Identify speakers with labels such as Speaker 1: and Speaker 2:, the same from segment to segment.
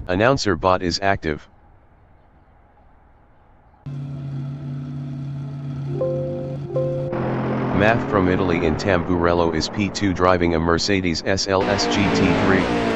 Speaker 1: Announcer bot is active. Math from Italy in Tamburello is P2 driving a Mercedes SLS GT3.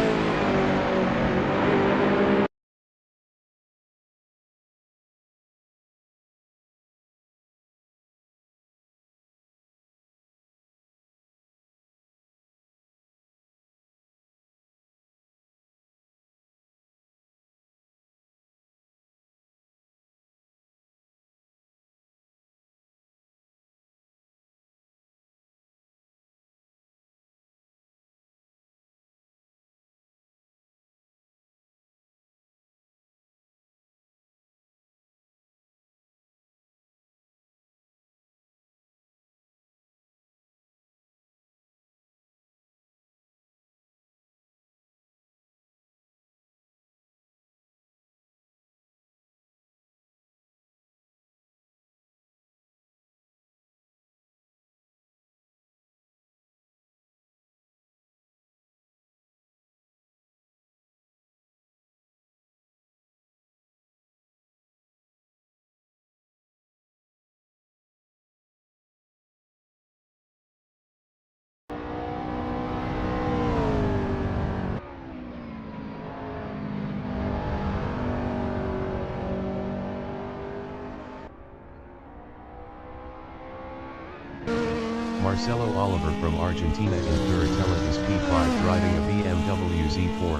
Speaker 1: Marcelo Oliver from Argentina in Curatella is P5 driving a BMW Z4.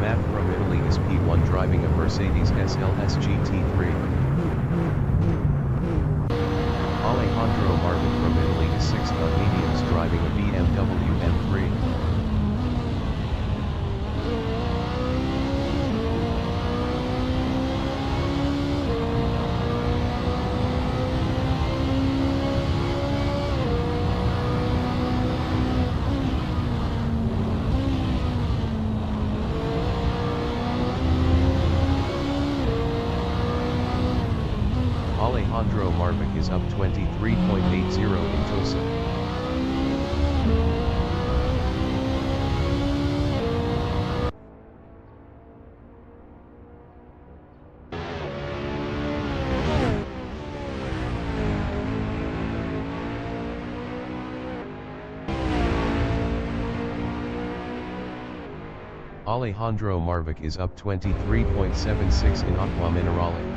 Speaker 1: Matt from Italy is P1 driving a Mercedes SLS GT3. Alejandro Marvin from Italy is 6th on mediums driving a BMW M3. Alejandro Marvic is up 23.80 in Tosa. Alejandro Marvic is up 23.76 in Aqua Minerale.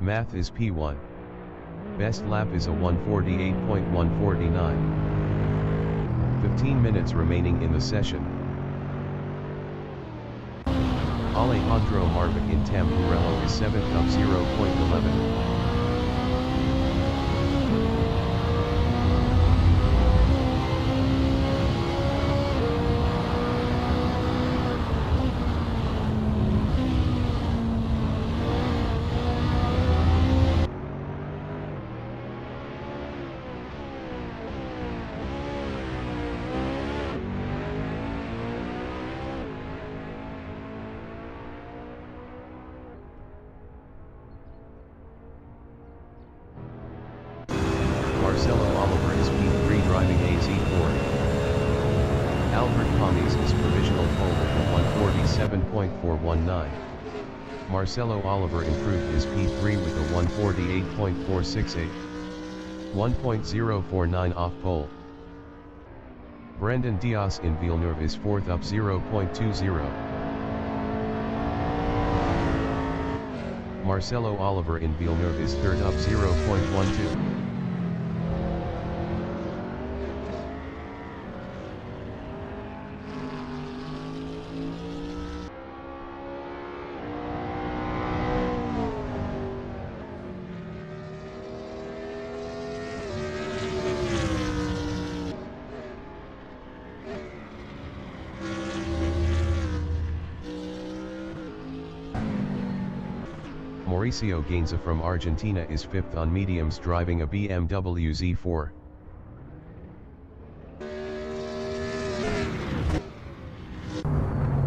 Speaker 1: Math is P1. Best lap is a 148.149. 15 minutes remaining in the session. Alejandro Marvic in Tamburello is 7th up 0.11. Marcelo Oliver is P3 driving a Z4. Albert Commies is provisional pole with a 147.419. Marcelo Oliver improved his P3 with a 148.468. 1.049 off pole. Brendan Diaz in Villeneuve is 4th up 0.20. Marcelo Oliver in Villeneuve is 3rd up 0.12. Mauricio Gainza from Argentina is 5th on mediums driving a BMW Z4.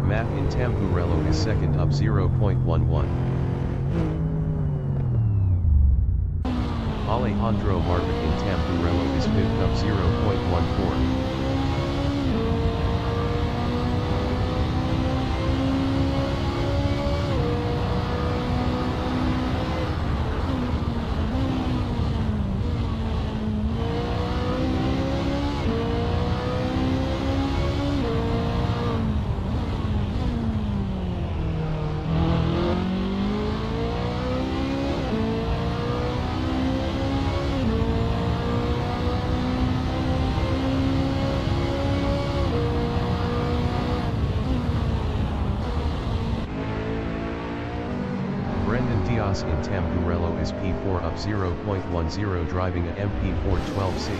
Speaker 1: Matt in Tamburello is 2nd up 0.11. Alejandro Marvick in Tamburello is 5th up 0.14. Brendan Diaz in Tamburello is P4 up 0.10 driving a MP412C.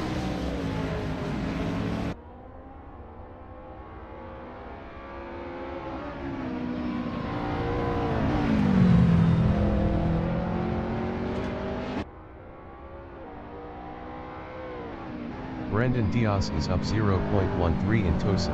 Speaker 1: Brendan Diaz is up 0.13 in Tosa.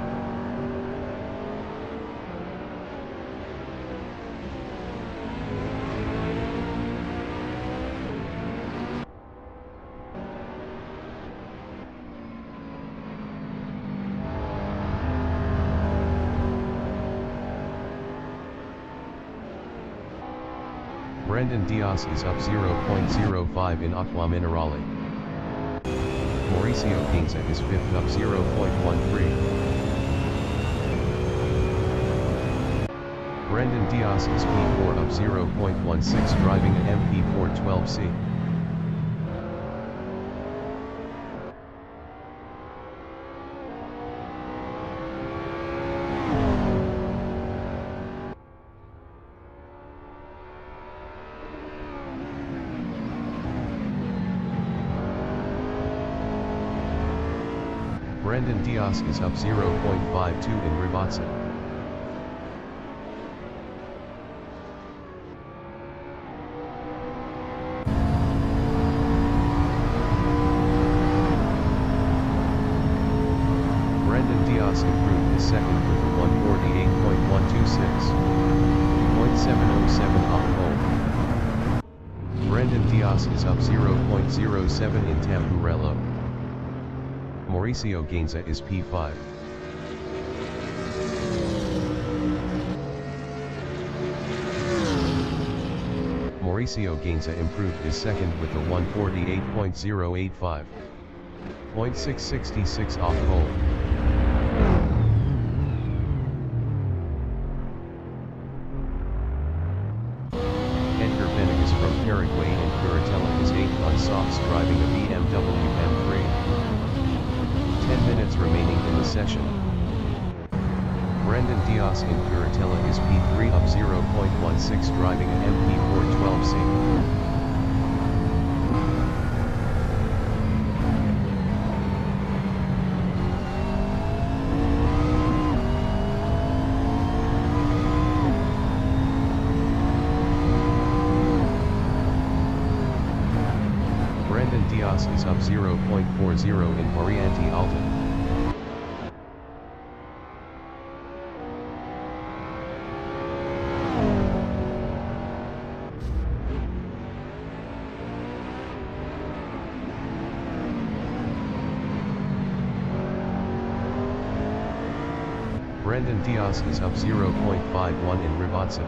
Speaker 1: Brendan Diaz is up 0.05 in Aqua Minerale. Mauricio Gainza is 5th up 0.13. Brendan Diaz is P4 up 0.16 driving an MP412C. Brendan Diaz is up 0.52 in Rivazza. Brendan Diaz improved his second with a 148.126. 0.707 off pole. Brendan Diaz is up 0.07 in Tamburello. Mauricio Gainza is P5. Mauricio Gainza improved his second with a 148.085. 0.666 off pole. Edgar Venegas from Paraguay and Curatella is 8th on softs driving a BMW M3. 10 minutes remaining in the session. Brendan Diaz in Curatella is P3 up 0.16 driving an MP412C. Brendan Diaz is up 0.40 in Variante Alta. Brendan Diaz is up 0.51 in Rivazza.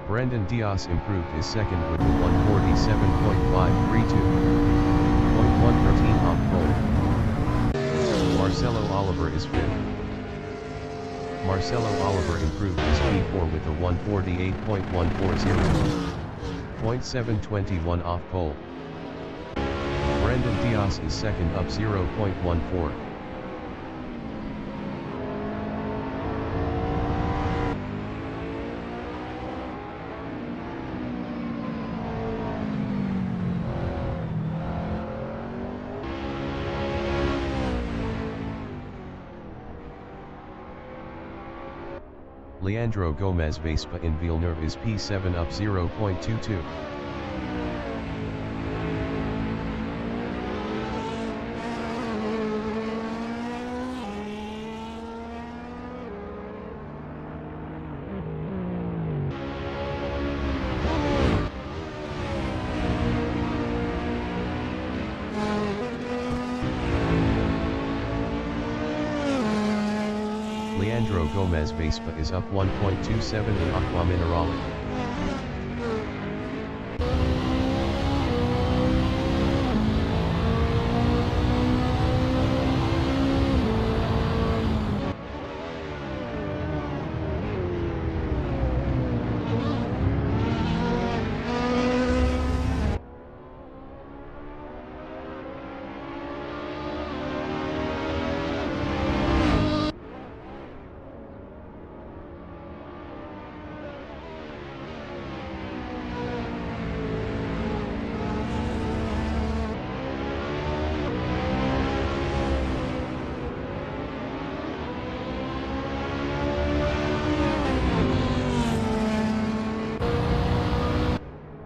Speaker 1: Brendan Diaz improved his second with a 147.532. 0.113 off pole. Marcelo Oliver is 5th. Marcelo Oliver improved his P4 with a 148.140. 0.721 off pole. Brendan Diaz is second up 0.14. Leandro Gomez Vespa in Villeneuve is P7 up 0.22. Leandro Gomez Vespa is up 1.27 in Aqua Minerale.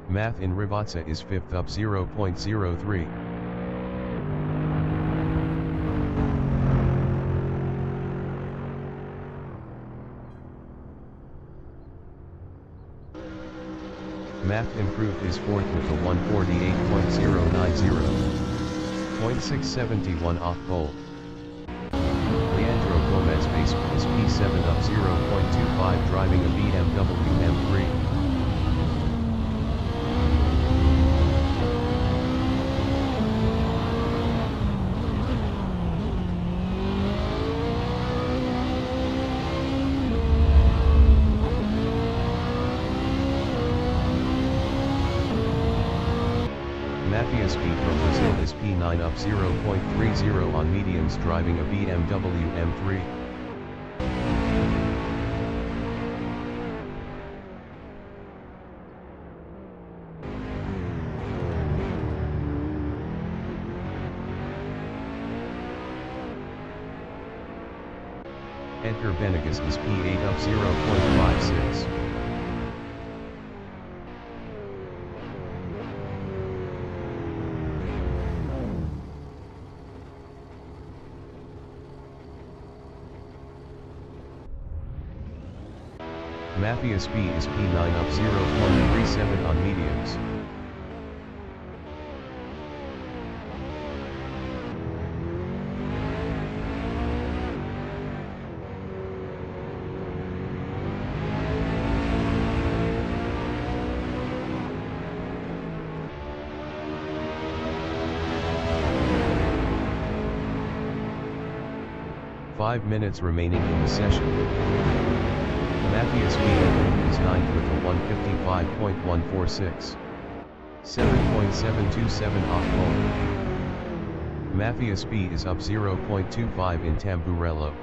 Speaker 1: Math in Rivazza is 5th up 0.03. Math Improved is 4th with a 148.090. 0.671 off pole. Leandro Gomez Vespa is P7 up 0.25 driving a BMW M3. Mafia Speed from Brazil is P9 up 0.30 on mediums driving a BMW M3. Edgar Venegas is P8 up 0.56. Mafia Speed is P9 up 0.37 on mediums. Five minutes remaining in the session. Mafia Speed is 9th with a 155.146. 7.727 off pole. Mafia Speed is up 0.25 in Tamburello.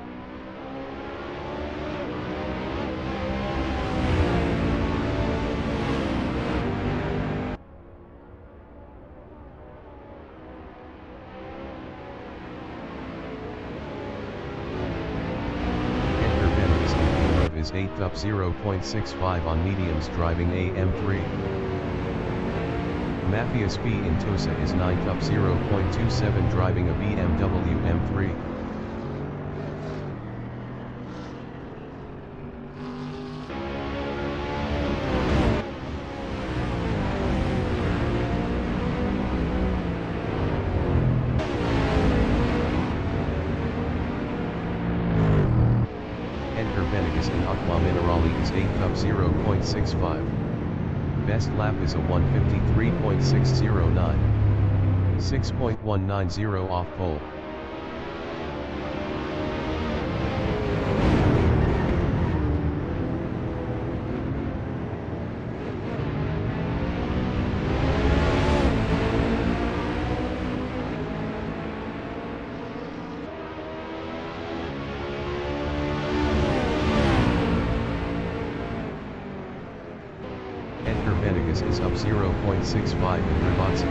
Speaker 1: Is 8th up 0.65 on mediums driving a M3. Mafia Speed in Tosa is 9th up 0.27 driving a BMW M3. Venegas in Aqua Minerale is 8th up 0.65. Best lap is a 153.609. 6.190 off pole. Venegas is up 0.65 in Rivazza.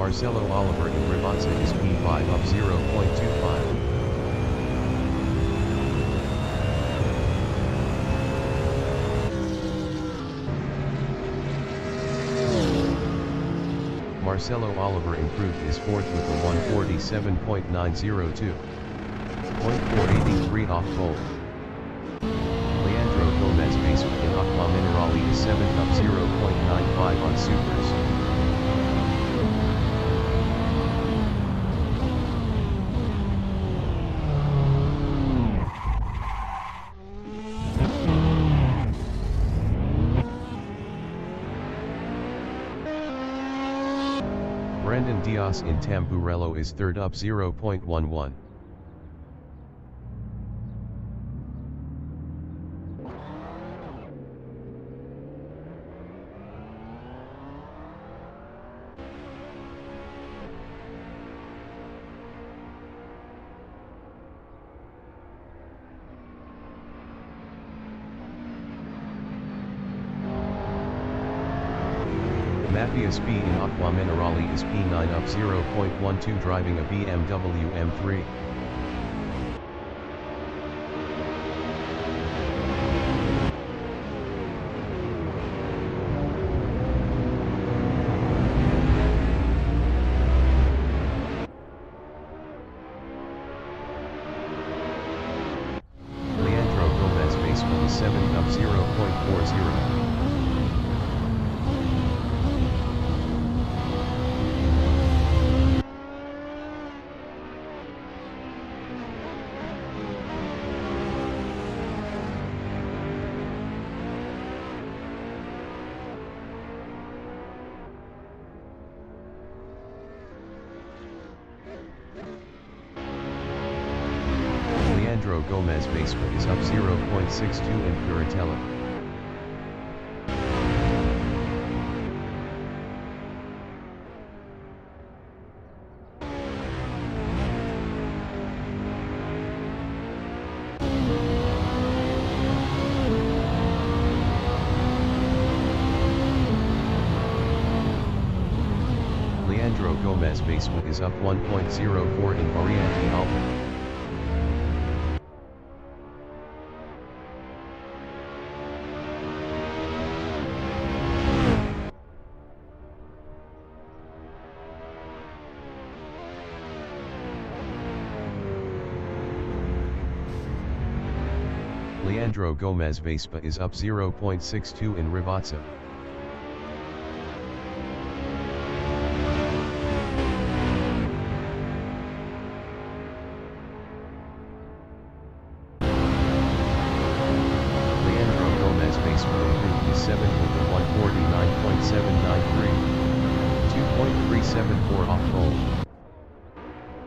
Speaker 1: Marcelo Oliver in Rivazza is P5 up 0.25. Marcelo Oliver improved his fourth with a 147.902. 0.483 off pole. Leandro Gomez based in Aqua Minerali is 7th up 0.95 on supers. Brandon Diaz in Tamburello is 3rd up 0.11. Matthias B in Aqua Minerali is P9 up 0.12 driving a BMW M3. Leandro Gomez based with a 7th up 0.40. Leandro Gomez base is up 0.62 in Curatella. Leandro Gomez base is up 1.04 in Variante Alpha. Leandro Gomez Vespa is up 0.62 in Rivazza. Leandro Gomez Vespa improved his 7th with a 149.793. 2.374 off pole.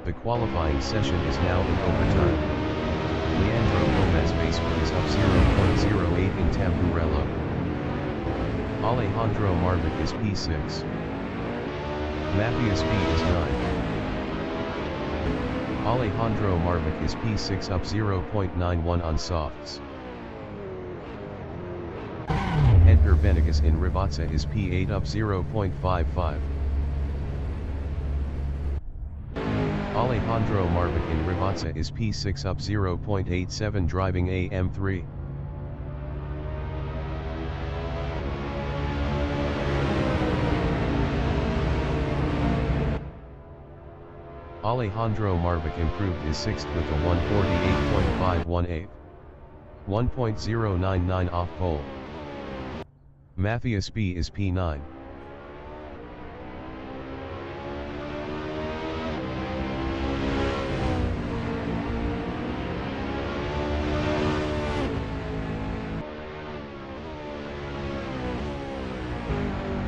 Speaker 1: The qualifying session is now in overtime. Leandro Gomez Vespa is up 0.08 in Tamburello. Alejandro Marvic is P6. Matthias B is 9. Alejandro Marvic is P6 up 0.91 on softs. Edgar Venegas in Rivazza is P8 up 0.55. Alejandro Marvic in Rivazza is P6 up 0.87 driving a M3. Alejandro Marvic improved his 6th with a 148.518. 1.099 off pole. Matthias B is P9.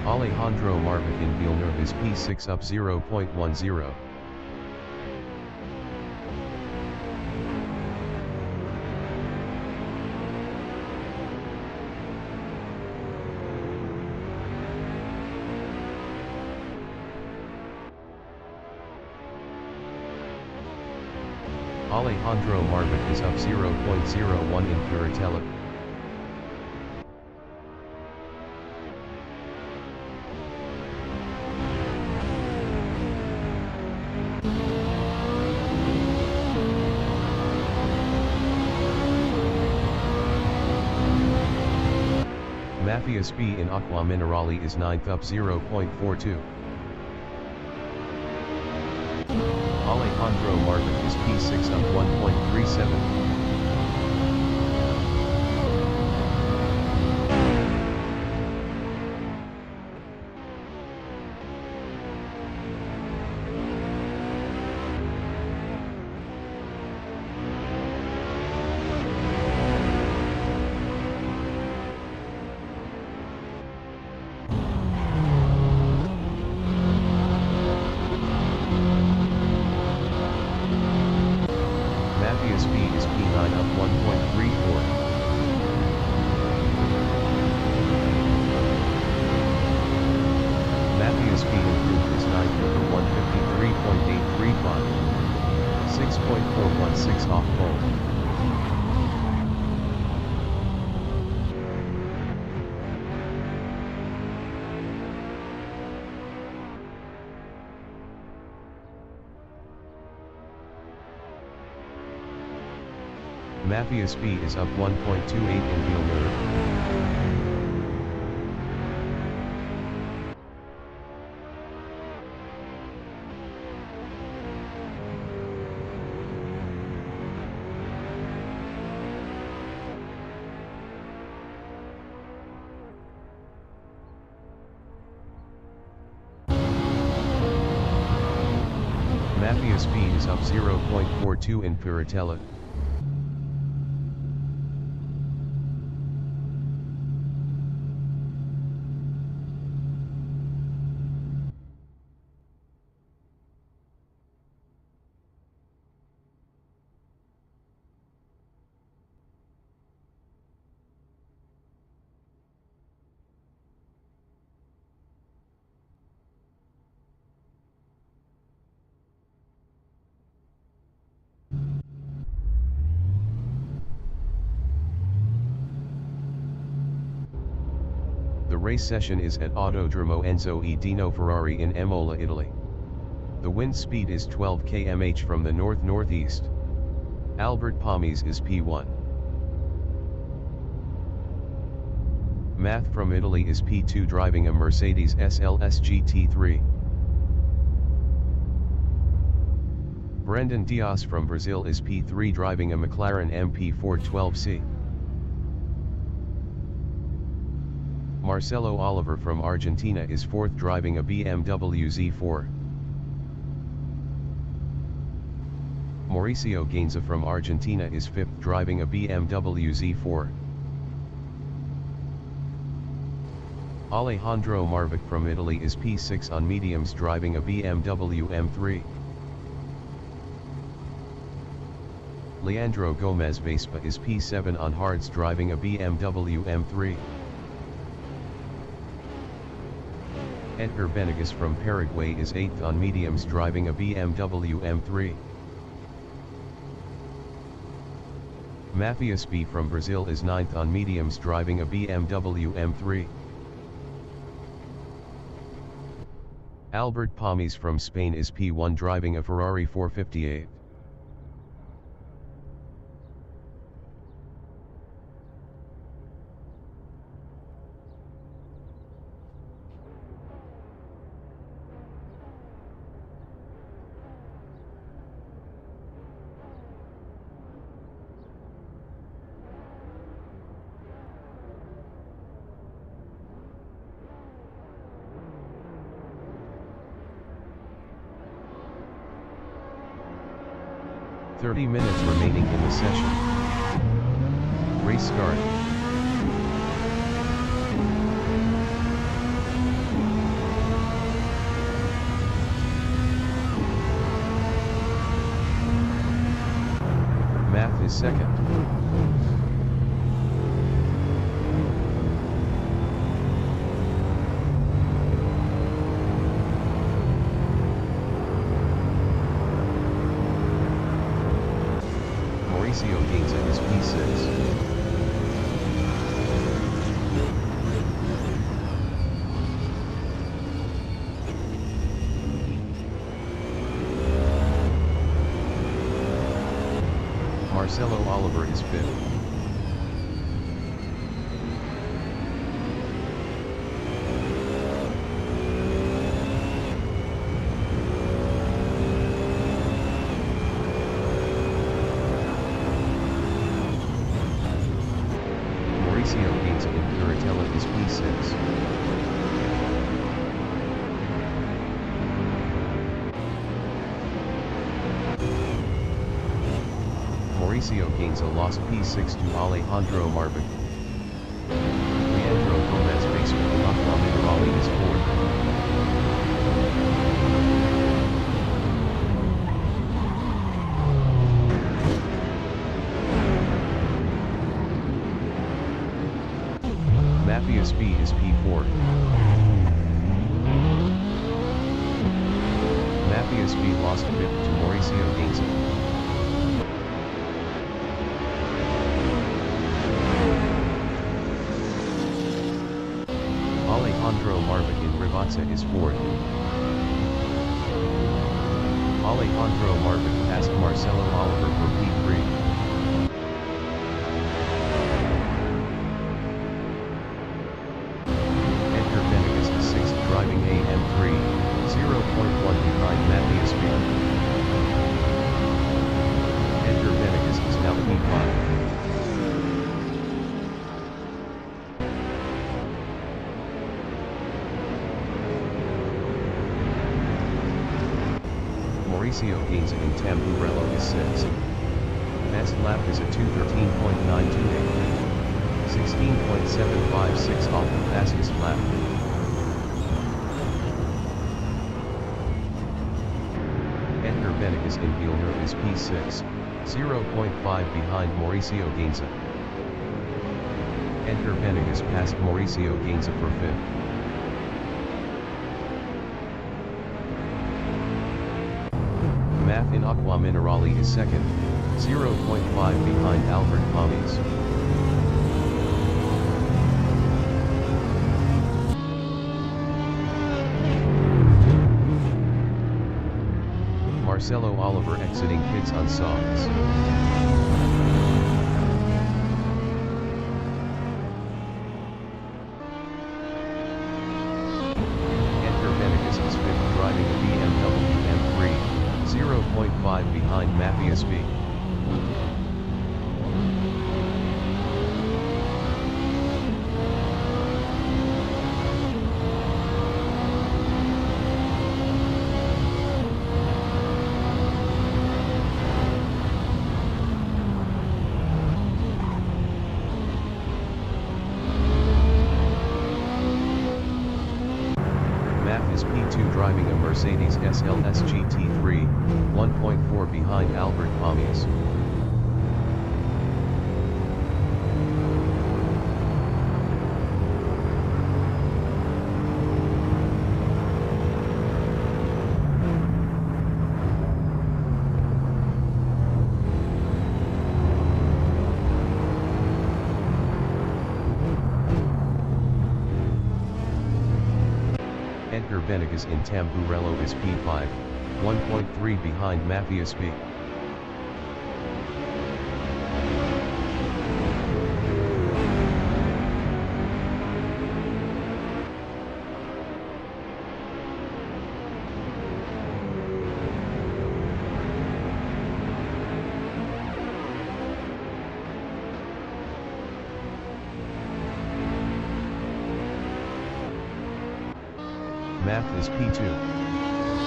Speaker 1: Alejandro Marvic in Villeneuve is P6 up 0.10. Alejandro Marvic is up 0.01 in Curatella. Mafias B in Aqua Minerale is 9th up 0.42. Alejandro Marvin is P6 up 1.37. Mafias B is P9 up 1.34. Mafias B improved is 9th over 153.835. 6.416 off pole. Mafias B is up 1.28 in Villeneuve. Mafias B is up 0.42 in Piratella. The race session is at Autodromo Enzo E. Dino Ferrari in Imola, Italy. The wind speed is 12 km/h from the north-northeast. Albert Pomies is P1. Math from Italy is P2 driving a Mercedes SLS GT3. Brendan Dias from Brazil is P3 driving a McLaren MP412C. Marcelo Oliver from Argentina is 4th driving a BMW Z4. Mauricio Gainza from Argentina is 5th driving a BMW Z4. Alejandro Marvic from Italy is P6 on mediums driving a BMW M3. Leandro Gomez Vespa is P7 on hards driving a BMW M3. Edgar Benegas from Paraguay is 8th on mediums driving a BMW M3. Mafias B from Brazil is 9th on mediums driving a BMW M3. Albert Pomies from Spain is P1 driving a Ferrari 458. "30 minutes remaining in the session. Race start." Math is second. Mauricio Gainza is P6. Marcelo Oliver is 5th. Mauricio Gainza lost P6 to Alejandro Marvin. Leandro Gomez Baser in Aqua Minerali is fourth. Mafia Speed is P4. Mafia Speed lost 5th to Mauricio Gainza. Alejandro Marvin in Rivazza is 4th. Alejandro Marvin passed Marcelo Oliver for P3. Driving AM3, 0.1 behind Mafia Speed. Edgar Venegas is now P5. Mauricio Gainza in Tamburello is 6th. Best lap is a 2:13.928. 16.756 off the fastest lap. Edgar Venegas in Vilna is P6, 0.5 behind Mauricio Gainza. Edgar Venegas passed Mauricio Gainza for 5th. Maf in Aqua Minerali is 2nd, 0.5 behind Albert Pommies. Marcelo Oliver exiting pits on softs. Edgar Venegas is 5th driving a BMW M3, 0.5 behind Mafia Speed. Is P2 driving a Mercedes SLS GT3, 1.4 behind Albert Pommies. Edgar Venegas in Tamburello is P5, 1.3 behind Mafia Speed. Maf is P2.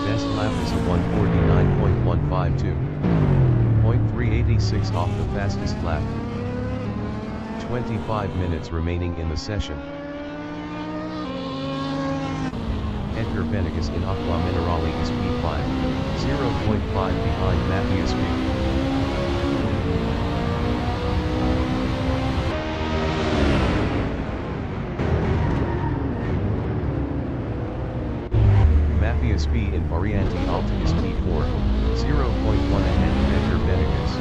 Speaker 1: Best lap is a 1:49.152. 0.386 off the fastest lap. 25 minutes remaining in the session. Edgar Venegas in Aqua Minerali is P5, 0.5 behind Mafia Speed. Mafia Speed in Variante Alta is P4, 0.1 ahead of Edgar Venegas.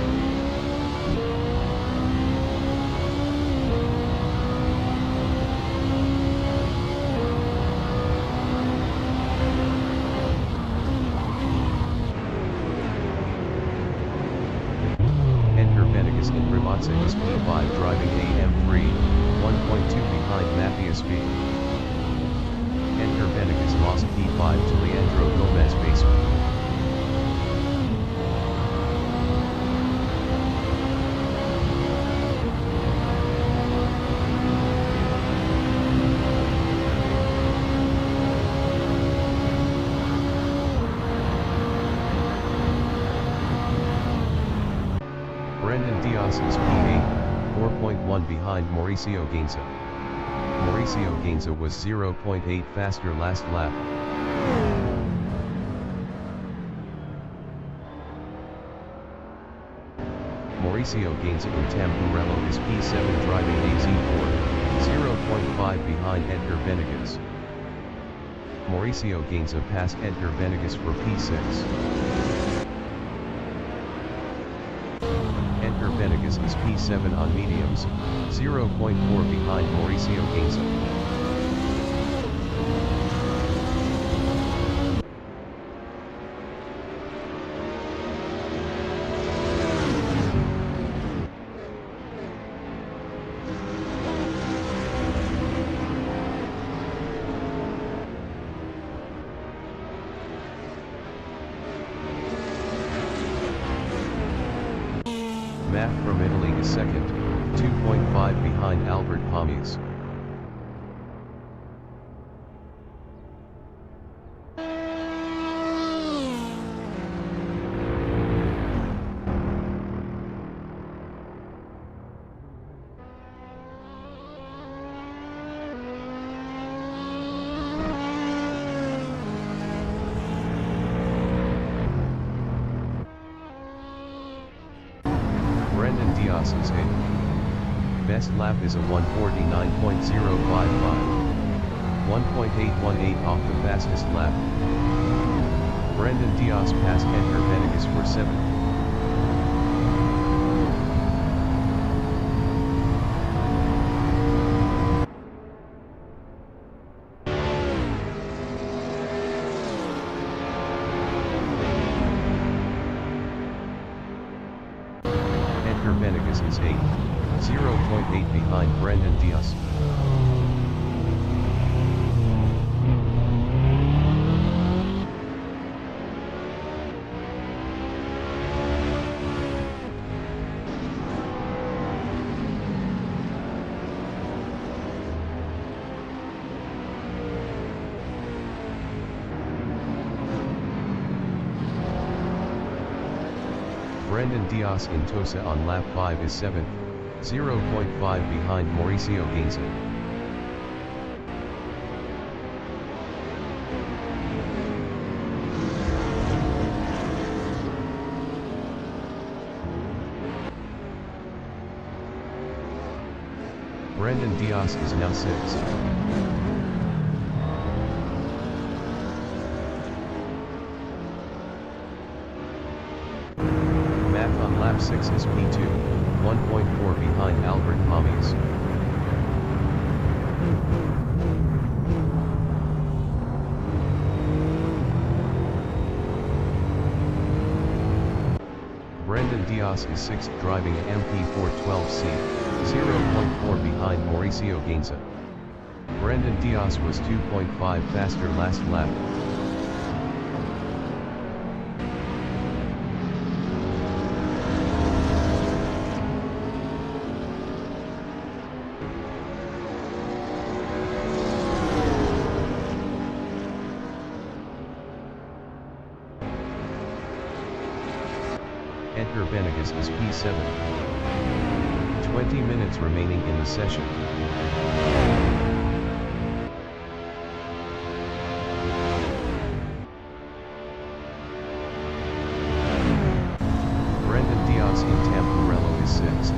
Speaker 1: Edgar Venegas in Rivazza is P5 driving AM3, 1.2 behind Mafia Speed. Edgar Venegas lost P5 to Leandro Gomez Baser. Brendan D. Diaz is P8, 4.1 behind Mauricio Gainza. Mauricio Gainza was 0.8 faster last lap. Mauricio Gainza in Tamburello is P7 driving AZ4, 0.5 behind Edgar Venegas. Mauricio Gainza passed Edgar Venegas for P6. Edgar Venegas is P7 on mediums, 0.4 behind Mauricio Gainza. Matt from Italy is second, 2.5 behind Albert Pommies. Brendan Diaz is 8th. Best lap is a 1:49.055. 1.818 off the fastest lap. Brendan Diaz passed Edgar Venegas for 7th. Edgar Venegas is 8th, 0.8 behind Brendan Diaz. Brendan Diaz in Tosa on lap 5 is 7th, 0.5 behind Mauricio Gainza. Brendan Diaz is now 6th. On lap 6 is P2, 1.4 behind Albert Pommies. Brendan Diaz is 6th driving an MP412C, 0.4 behind Mauricio Gainza. Brendan Diaz was 2.5 faster last lap. Edgar Venegas is P7. 20 minutes remaining in the session. Brendan Diaz in Tamburello is 6th.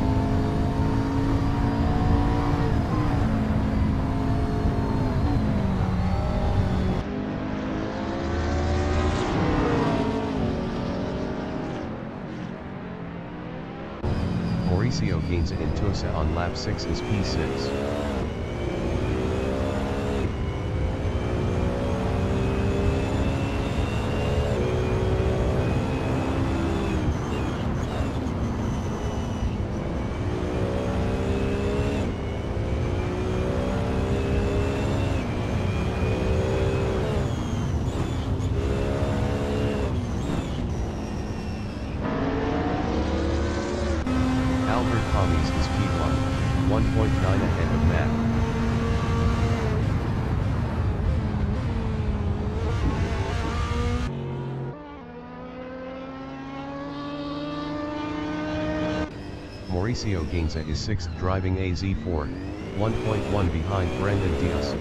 Speaker 1: Mauricio Gainza in Tosa on lap 6 is P6. Albert Pommies is P1, 1.9 ahead of Mauricio Gainza is 6th driving a Z4, 1.1 behind Brandon Diaz.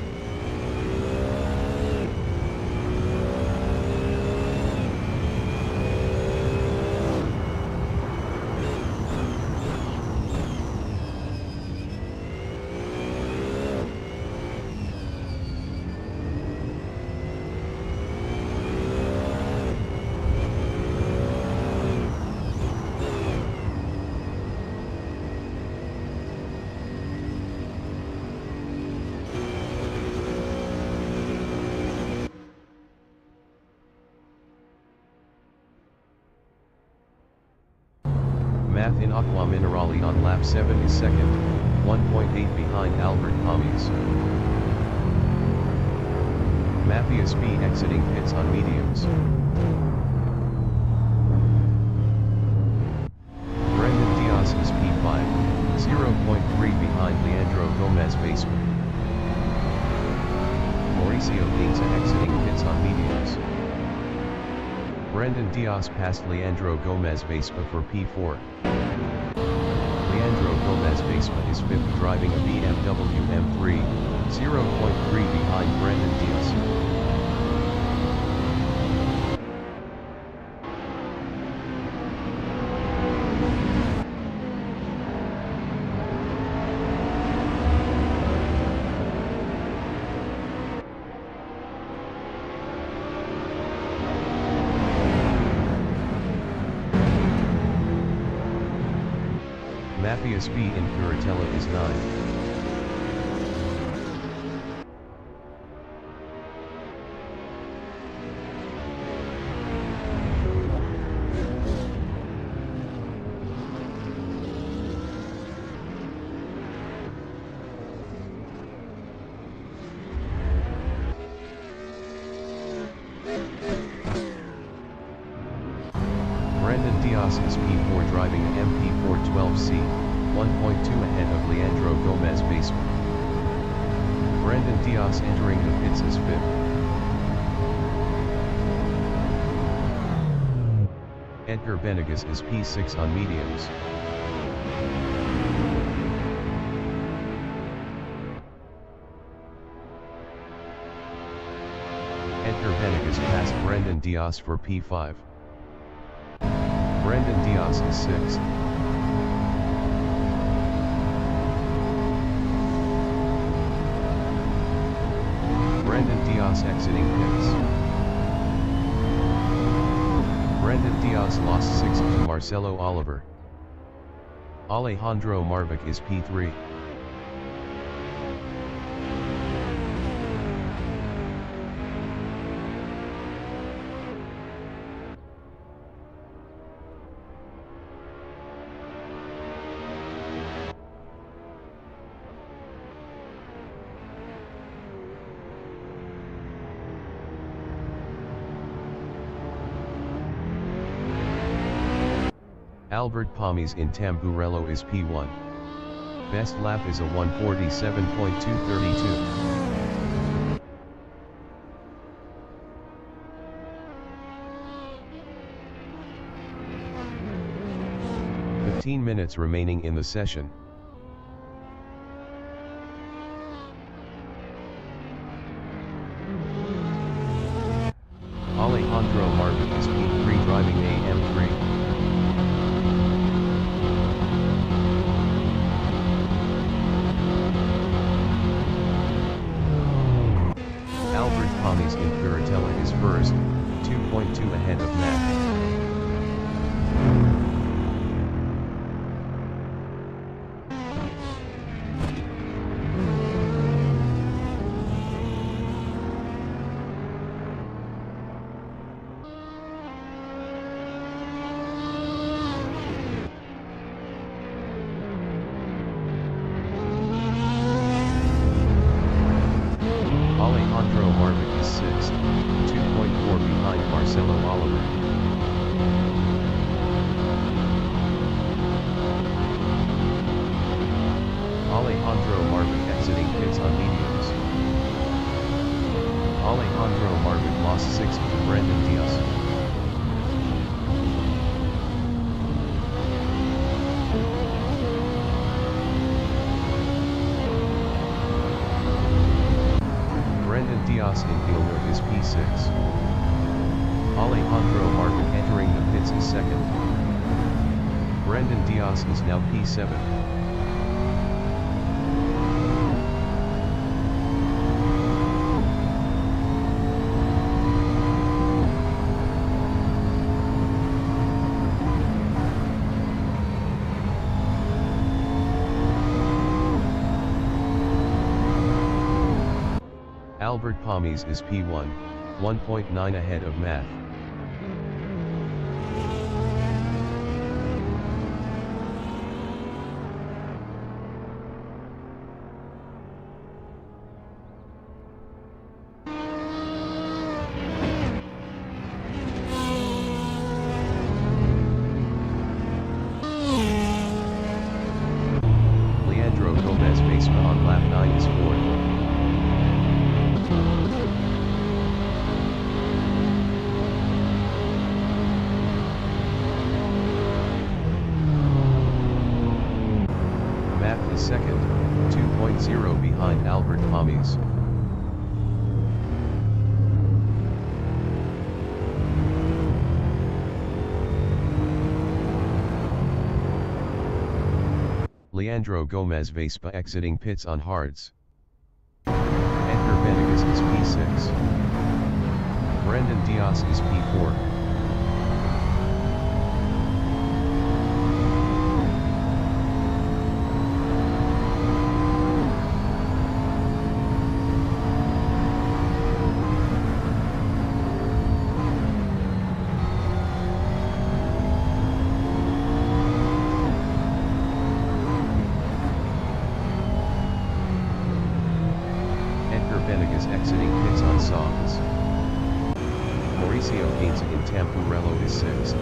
Speaker 1: Math in Aqua Minerale on lap 7 is 2nd, 1.8 behind Albert Camus. Matthias B exiting pits on mediums. Brendan Diaz is P5, 0.3 behind Leandro Gomez Basement. Mauricio Gainza exiting pits on mediums. Brandon Diaz passed Leandro Gomez Vespa for P4. Leandro Gomez Vespa is 5th driving a BMW M3, 0.3 behind Brandon Diaz. Matthias B in Curatella is 9th. Brandon Diaz is P4 driving an MP412C, 1.2 ahead of Leandro Gomez Basement. Brandon Diaz entering the pits is 5th. Edgar Benegas is P6 on mediums. Edgar Benegas passed Brandon Diaz for P5. Brandon Diaz is 6th. Brandon Diaz exiting pits. Brandon Diaz lost 6th to Marcelo Oliver. Alejandro Marvic is P3. Albert Camus in Tamburello is P1. Best lap is a 1:47.232. "15 minutes remaining in the session. Alejandro Marvic is P3 driving a M3. Albert Camus in Curatella is first, 2.2 ahead of Matt. Alejandro Marvic is 6th, 2.4 behind Marcelo Oliver. Alejandro Marvic exiting pits on mediums. Alejandro Marvic lost 6th to Brandon Diaz. P6. Alejandro Martin entering the pits is second. Brendan Diaz is now P7. Albert Pommies is P1, 1.9 ahead of Math. Leandro Gomez Vespa on lap 9 is fourth. Is second, 2.0 behind Albert Pommies. Leandro Gomez Vespa exiting pits on hards. Edgar Venegas is P6. Brendan Diaz is P4. Venegas exiting pits on softs. Mauricio Gainza in Tamburello is sixth.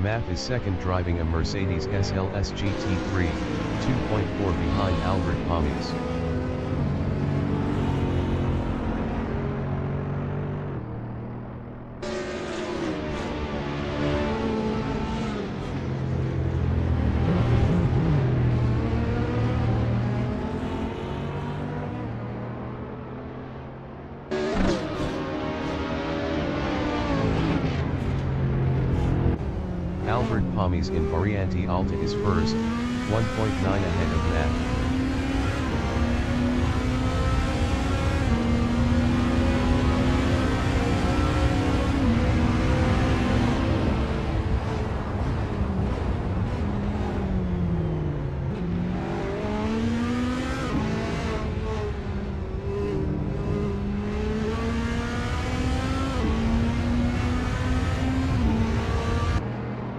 Speaker 1: Math is second driving a Mercedes SLS GT3, 2.4 behind Albert Pommies. Albert Pommies in Variante Alta is first, 1.9 ahead of Math.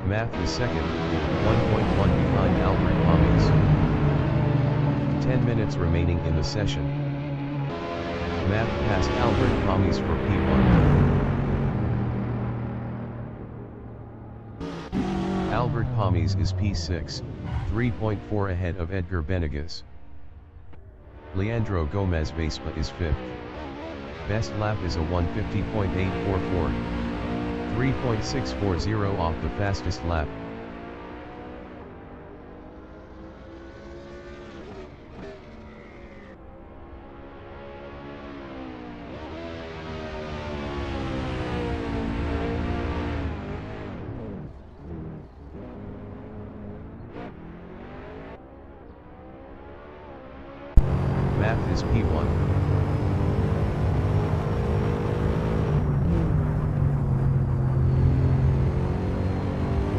Speaker 1: Math is second, 1.1 behind Albert Pommies. 10 minutes remaining in the session. Math passed Albert Pommies for P1. Albert Pommies is P6, 3.4 ahead of Edgar Venegas. Leandro Gomez Vespa is 5th. Best lap is a 150.844. 3.640 off the fastest lap. Math is P1.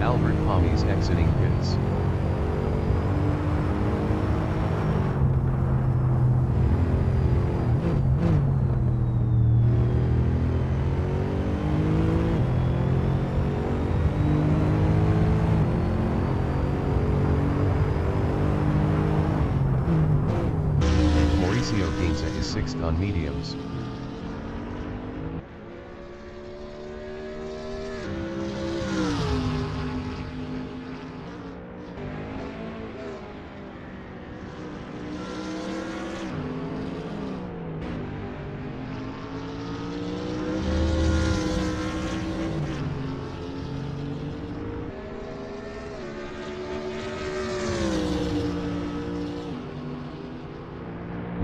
Speaker 1: Albert Pommies exiting pits. Mauricio Gainza is 6th on mediums.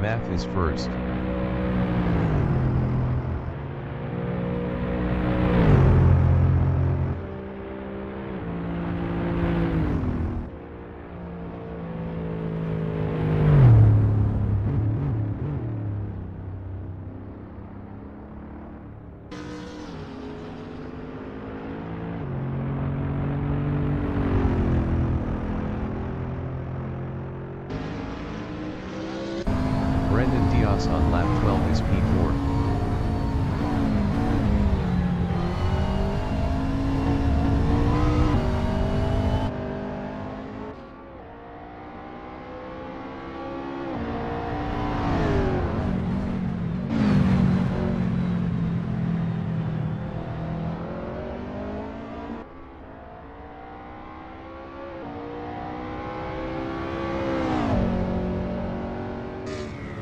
Speaker 1: Math is first. On lap 12 is P4.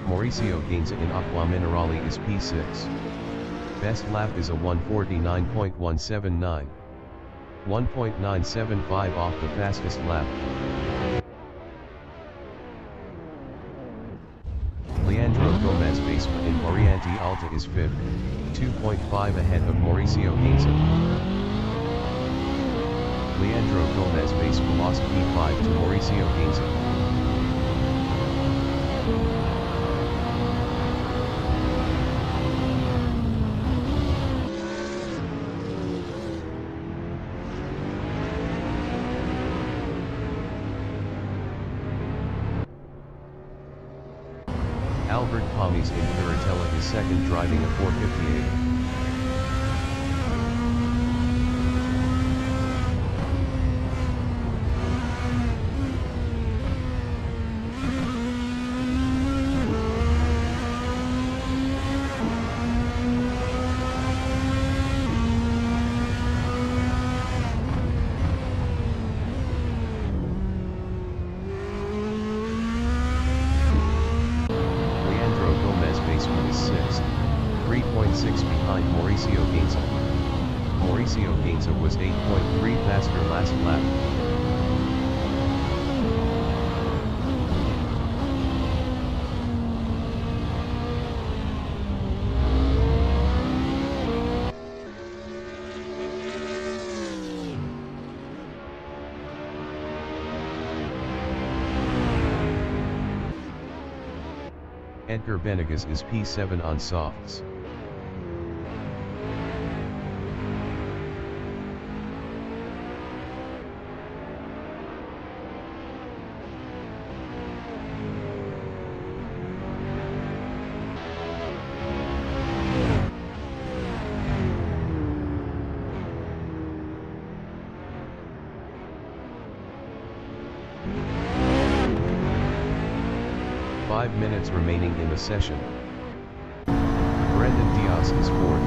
Speaker 1: Mauricio Gainza in Aqua Minerale is P6. Best lap is a 1:49.179. 1.975 off the fastest lap. Leandro Gomez Vespa in Variante Alta is 5th, 2.5 ahead of Mauricio Gainza. Leandro Gomez Vespa lost P5 to Mauricio Gainza. Albert Pommies in Piratella is second, driving a 458. Is 6th, 3.6 behind Mauricio Gainza. Mauricio Gainza was 8.3 faster last lap. Edgar Venegas is P7 on softs. Five minutes remaining in the session. Brendan Diaz is fourth.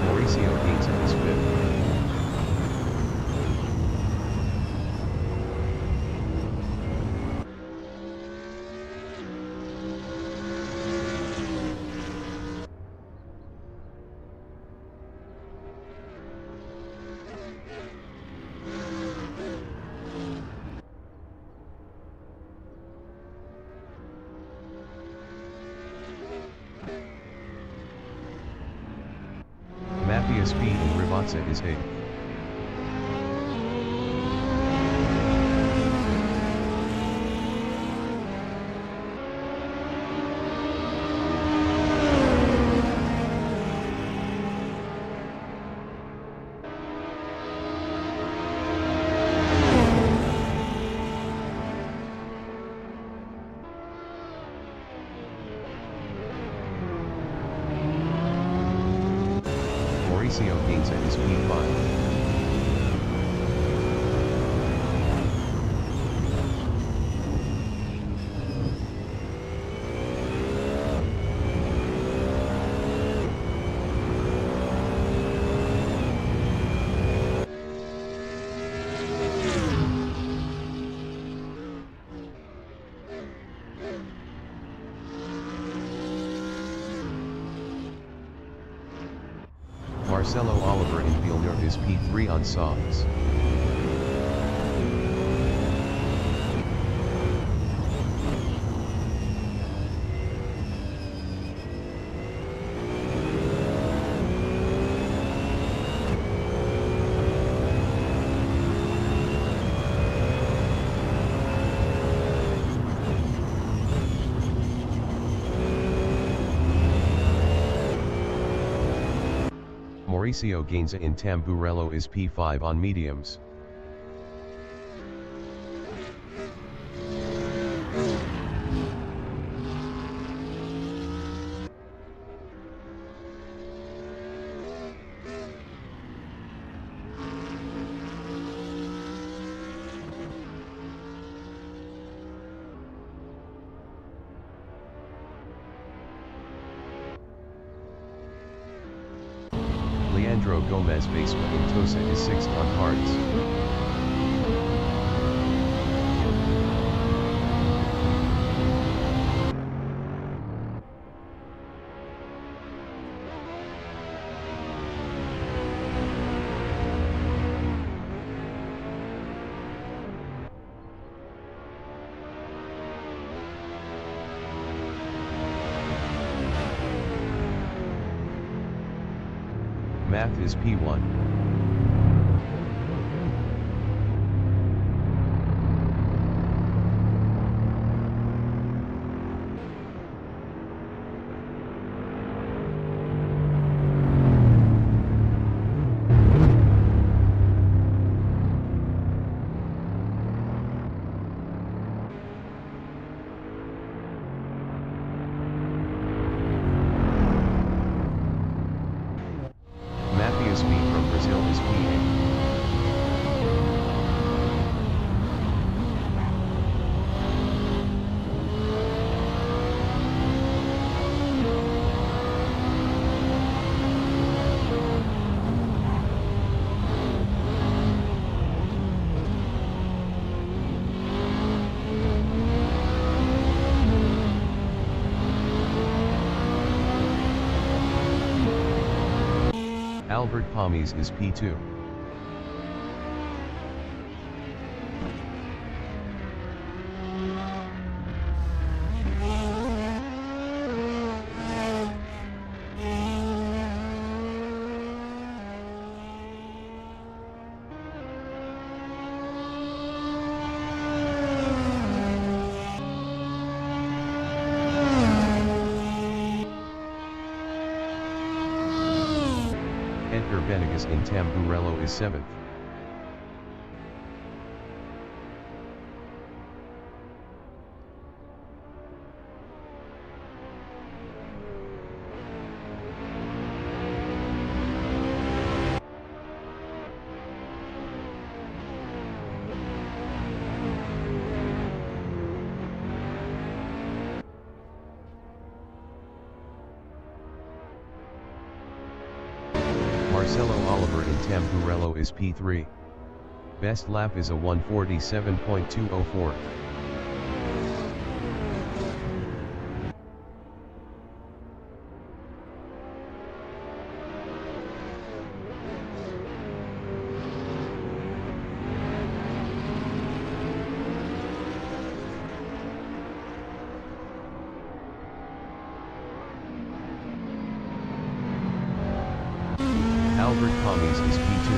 Speaker 1: Mauricio Gainza is fifth. Mafia Speed in Rivazza is 8th. Mauricio Gainza is P5. Marcelo Oliver in Villeneuve is P3 on softs. Mauricio Gainza in Tamburello is P5 on mediums. Leandro Gomez Vespa in Tosa is 6th on hards. Math is P1. Matthew Speed from Brazil is P8. Albert Pommies is P2. Edgar Benegas in Tamburello is 7th. Marcelo Oliver in Tamburello is P3. Best lap is a 1:47.204. Albert Pommies is P2.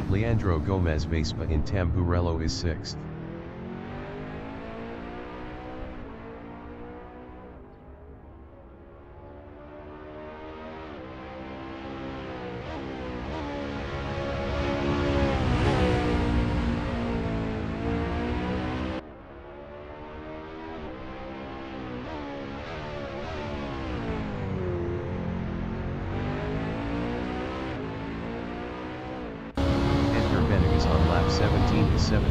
Speaker 1: Leandro Gomez Vespa in Tamburello is 6th. 7.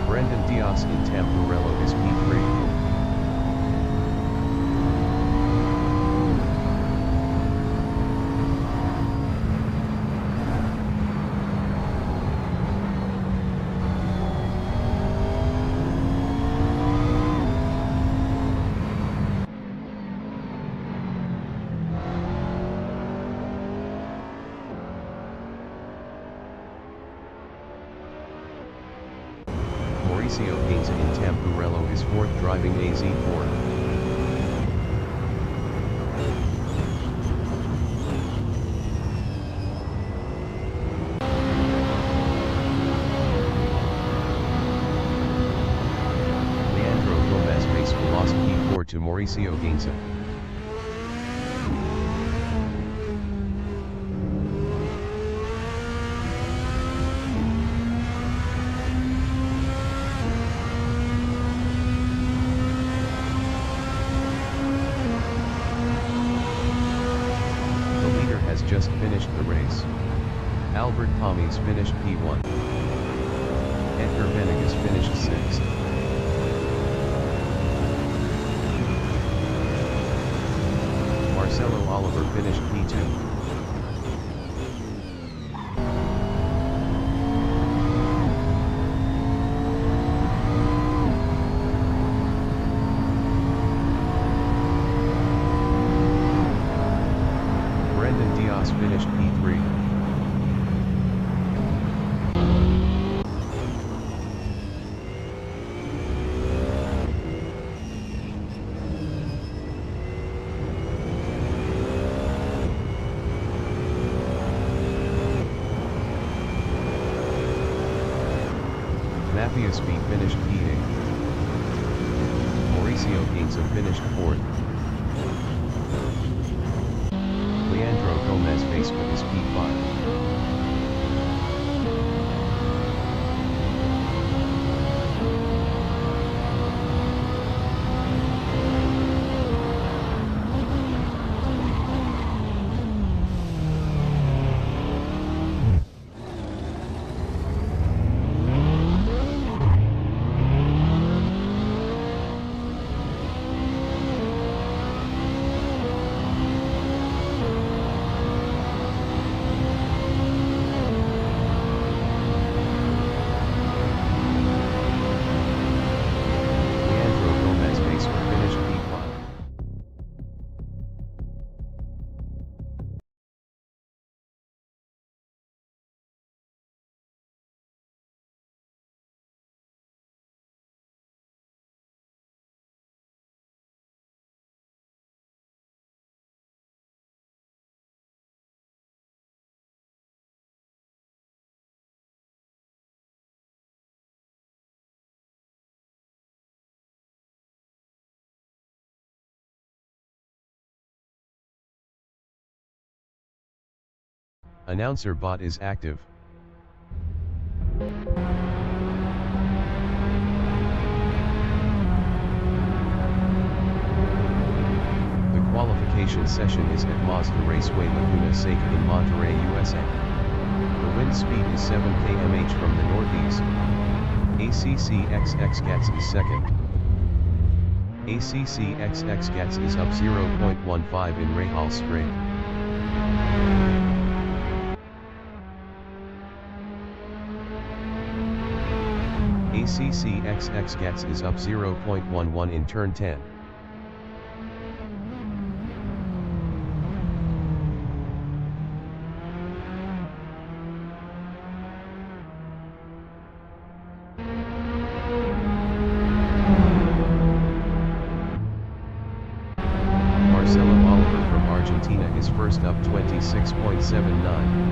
Speaker 1: Brendan Dias in Tamburello is P3. Mauricio Gainza in Tamburello is 4th driving AZ4. Leandro Gomez makes lost P4 to Mauricio Gainza. Just finished the race. Albert Pommies finished P1. Edgar Venegas finished 6th. Marcelo Oliver finished P2. Finished P3. Mafia Speed finished P8. Mauricio Gainza finished 4th. Leandro Gomez Facebook is P5. Announcer bot is active. The qualification session is at Mazda Raceway Laguna Seca in Monterey, USA. The wind speed is 7 km/h from the northeast. ACC XX Gats is second. ACC XX Gats is up 0.15 in Rahal Strait. ACC XX Gats is up 0.11 in turn 10. Marcelo Oliver from Argentina is first up 26.79.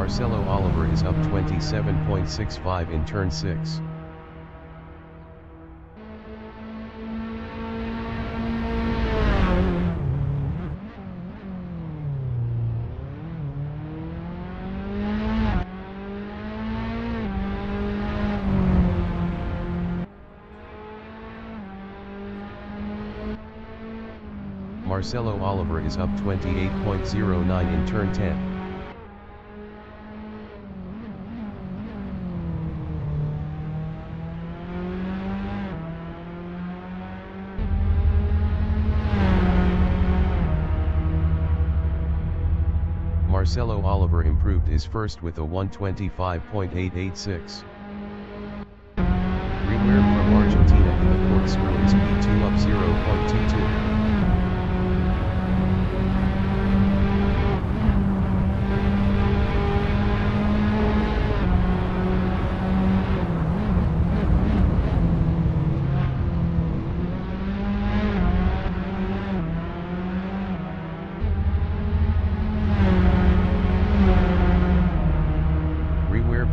Speaker 1: Marcelo Oliver is up 27.65 in turn 6. Marcelo Oliver is up 28.09 in turn 10. Marcelo Oliver improved his first with a 125.886. Reward from Argentina in the corkscrew is P2 up 0.22.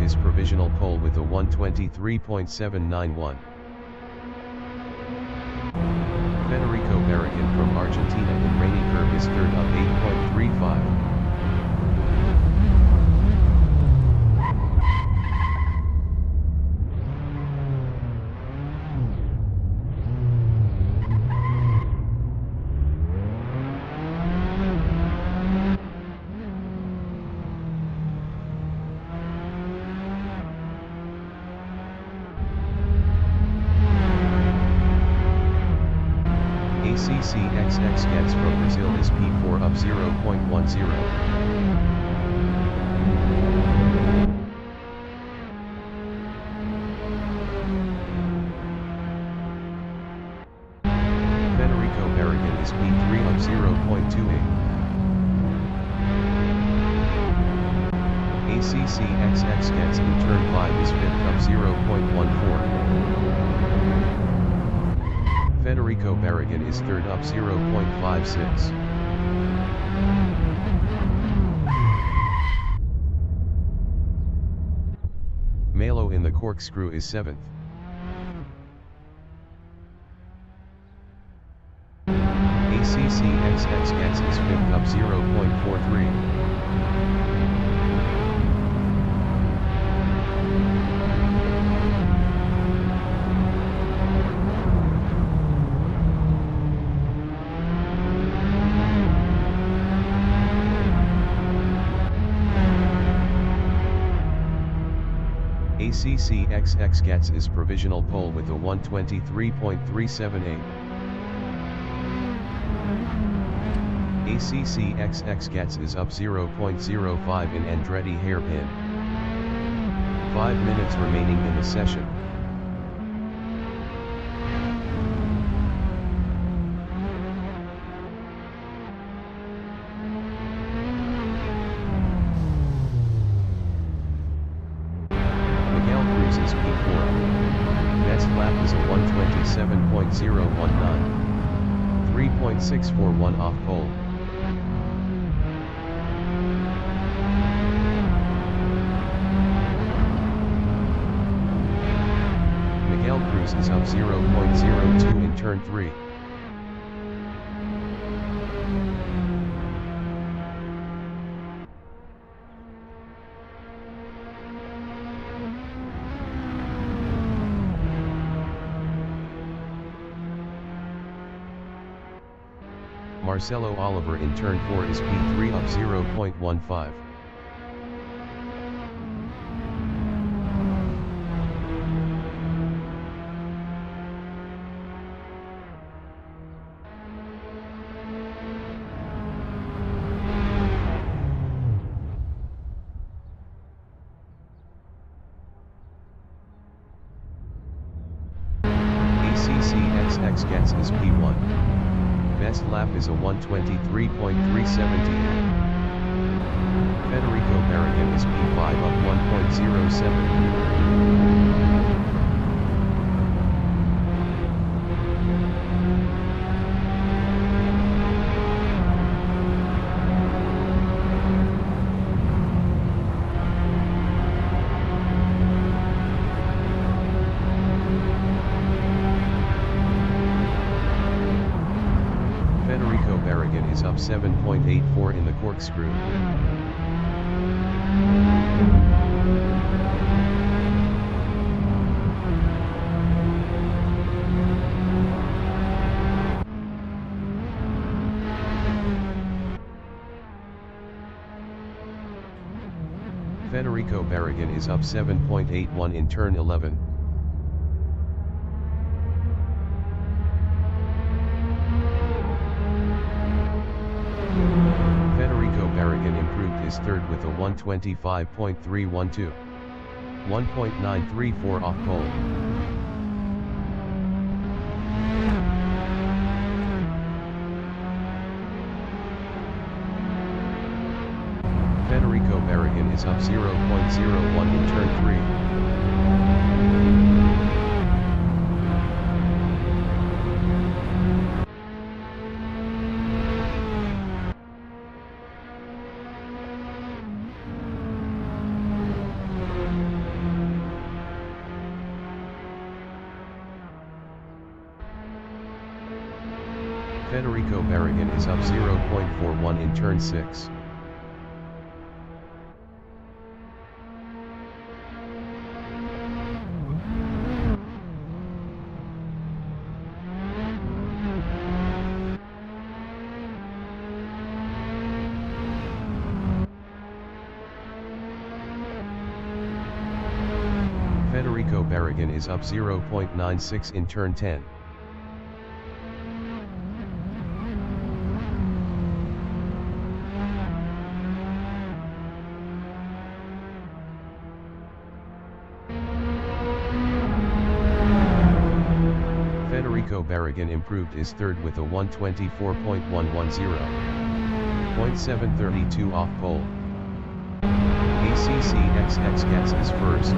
Speaker 1: His provisional pole with a 123.791. Federico Barragan from Argentina in rainy curve is third up 8.35. ACCXX gets from Brazil is P4 up 0.10. Federico Barragan is P3 up 0.28. ACCXX gets in turn 5 is 5th up 0.14. Federico Barragan is third up 0.56. Malo in the corkscrew is 7th. ACCXX gets is 5th up 0.43. ACCXX gets his provisional pole with a 123.378. ACCXX gets is up 0.05 in Andretti hairpin. 5 minutes remaining in the session. Is P4. Best lap is a 127.019. 3.641 off pole. Miguel Cruz is up 0.02 in turn 3. Marcelo Oliver in turn 4 is P3 up 0.15. ACCXX gets his P1. Best lap is a 123.378. Federico Barragan is P5 up 1.07. Federico Barragan is up 7.84 in the corkscrew. Federico Barragan is up 7.81 in turn 11. Federico Barragan improved his third with a 125.312. 1.934 off pole. Federico Barragan is up 0.01 in turn 3. Federico Barragan is up 0.41 in turn 6. Federico Barragan is up 0.96 in turn 10. Assetto Corsa improved his third with a 124.110. 0.732 off pole. ACCXX gets his first.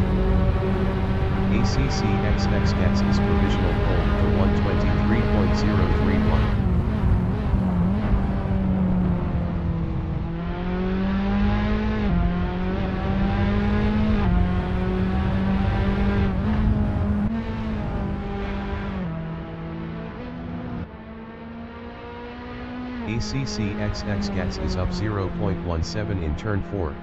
Speaker 1: ACCXX gets his provisional pole with a 123.031. ACCXX gets is up 0.17 in turn 4.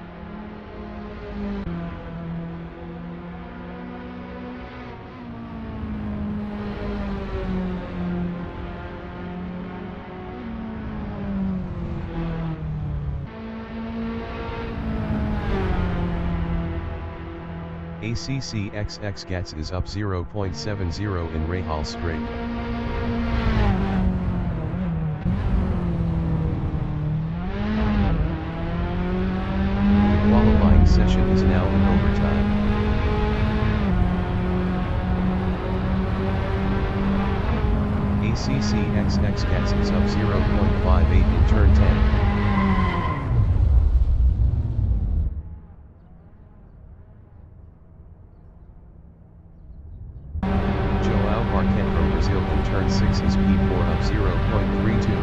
Speaker 1: ACCXX gets is up 0.70 in Rahal straight. Qualifying session is now in overtime. ACCXX gets is up 0.58 in turn 10. João Marquette from Brazil in turn 6 is P4 up 0.32.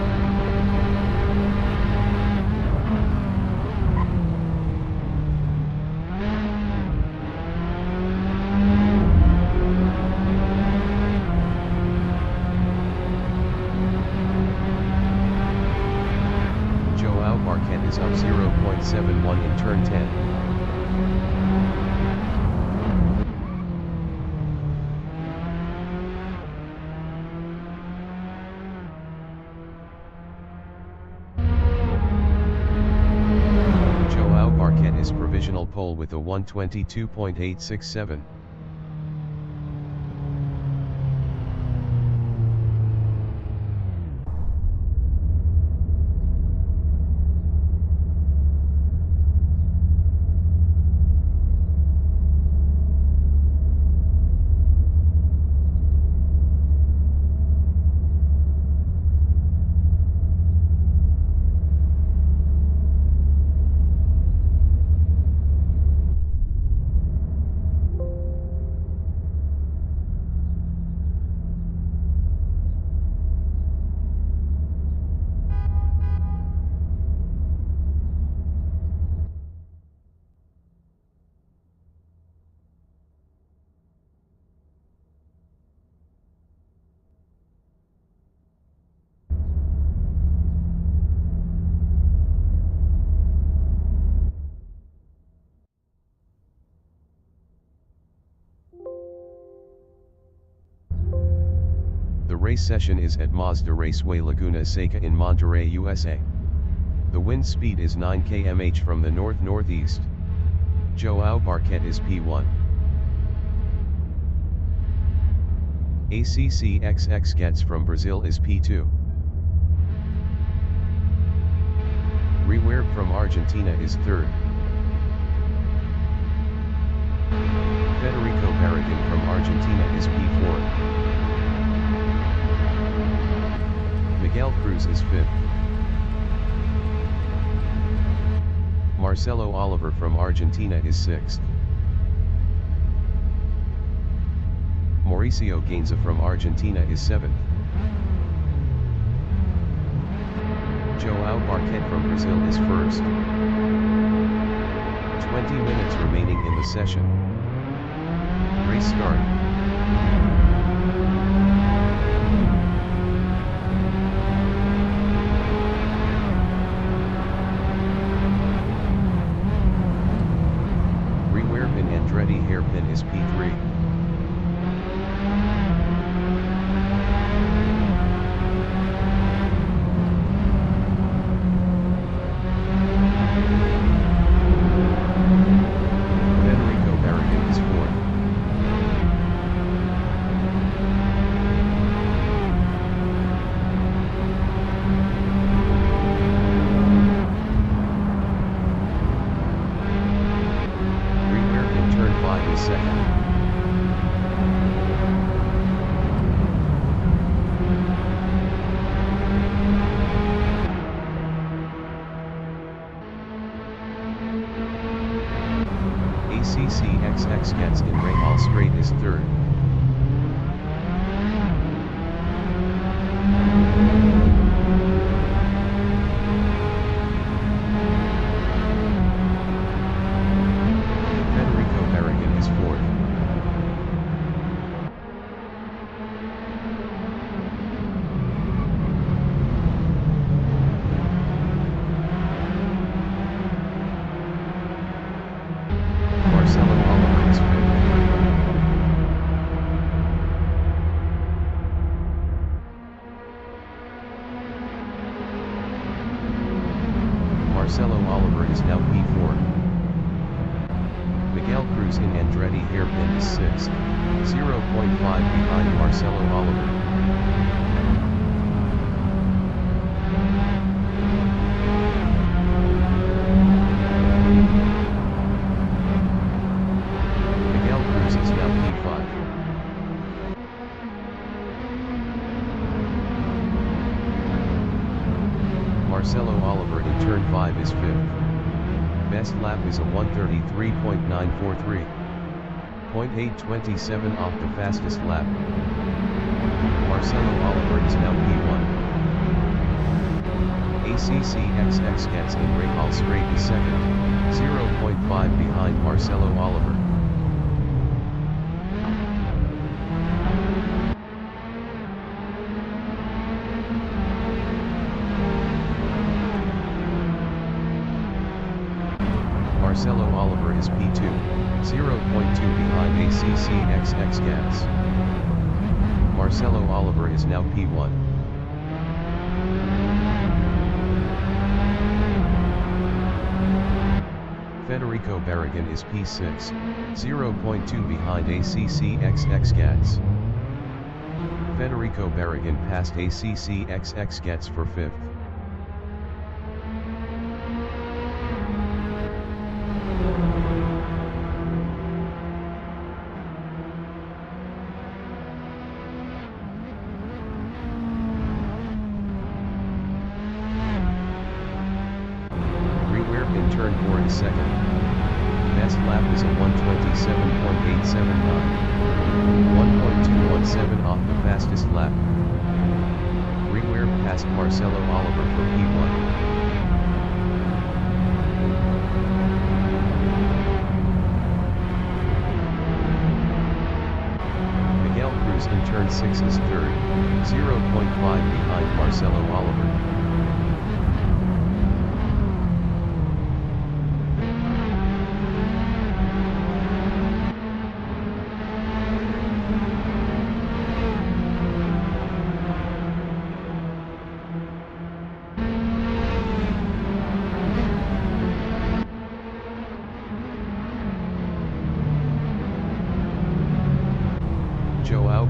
Speaker 1: Marquette is up 0.71 in turn 10. João Marquette is provisional pole with a 122.867. race session is at Mazda Raceway Laguna Seca in Monterey, USA. The wind speed is 9 km/h from the north-northeast. João Barquette is P1. ACCXX Gets from Brazil is P2. Rewerb from Argentina is third. Federico Barragán from Argentina is P4. Miguel Cruz is fifth. Marcelo Oliver from Argentina is sixth. Mauricio Gainza from Argentina is seventh. João Barquette from Brazil is first. 20 minutes remaining in the session. Race start. Rewerb and Andretti hairpin is P3. ACCXX Gets in Rahal Straight is third. Federico Barragán is fourth. Marcelo Oliver is fifth. Marcelo Oliver is now P4. Miguel Cruz in Andretti hairpin is sixth, 0.5 behind Marcelo Oliver. Marcelo Oliver in turn 5 is fifth. Best lap is a 1:33.943. 0.827 off the fastest lap. Marcelo Oliver is now P1. ACCXX Gets in Rahal Straight is second, 0.5 behind Marcelo Oliver. Marcelo Oliver is P2, 0.2 behind ACCXX Gets. Marcelo Oliver is now P1. Federico Barragán is P6, 0.2 behind ACCXX Gets. Federico Barragán passed ACCXX Gets for fifth. In turn 4 is second. Best lap is a 1:27.879. 1.217 off the fastest lap. Rewerb passed Marcelo Oliver for P1. Miguel Cruz in turn 6 is third, 0.5 behind Marcelo Oliver.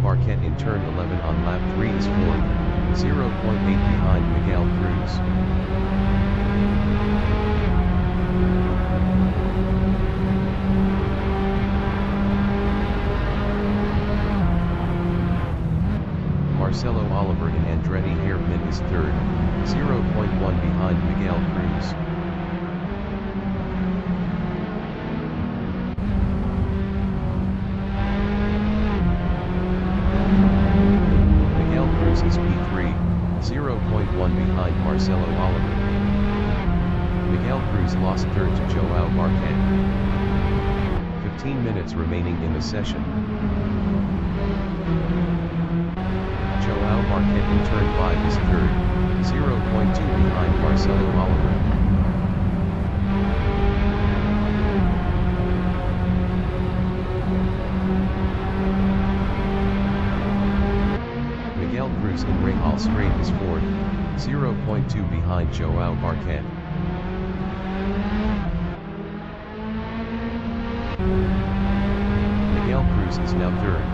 Speaker 1: Barquet in turn 11 on lap 3 is fourth, 0.8 behind Miguel Cruz. Marcelo Oliver in Andretti hairpin is third, 0.1 behind Miguel Cruz. Miguel Cruz is P3, 0.1 behind Marcelo Oliver. Miguel Cruz lost third to Joao Barquet. 15 minutes remaining in the session. Joao Barquet in turn 5 is third, 0.2 behind Marcelo Oliver. Miguel Cruz in Rahal Straight is fourth, 0.2 behind Joao Barquet. Miguel Cruz is now third.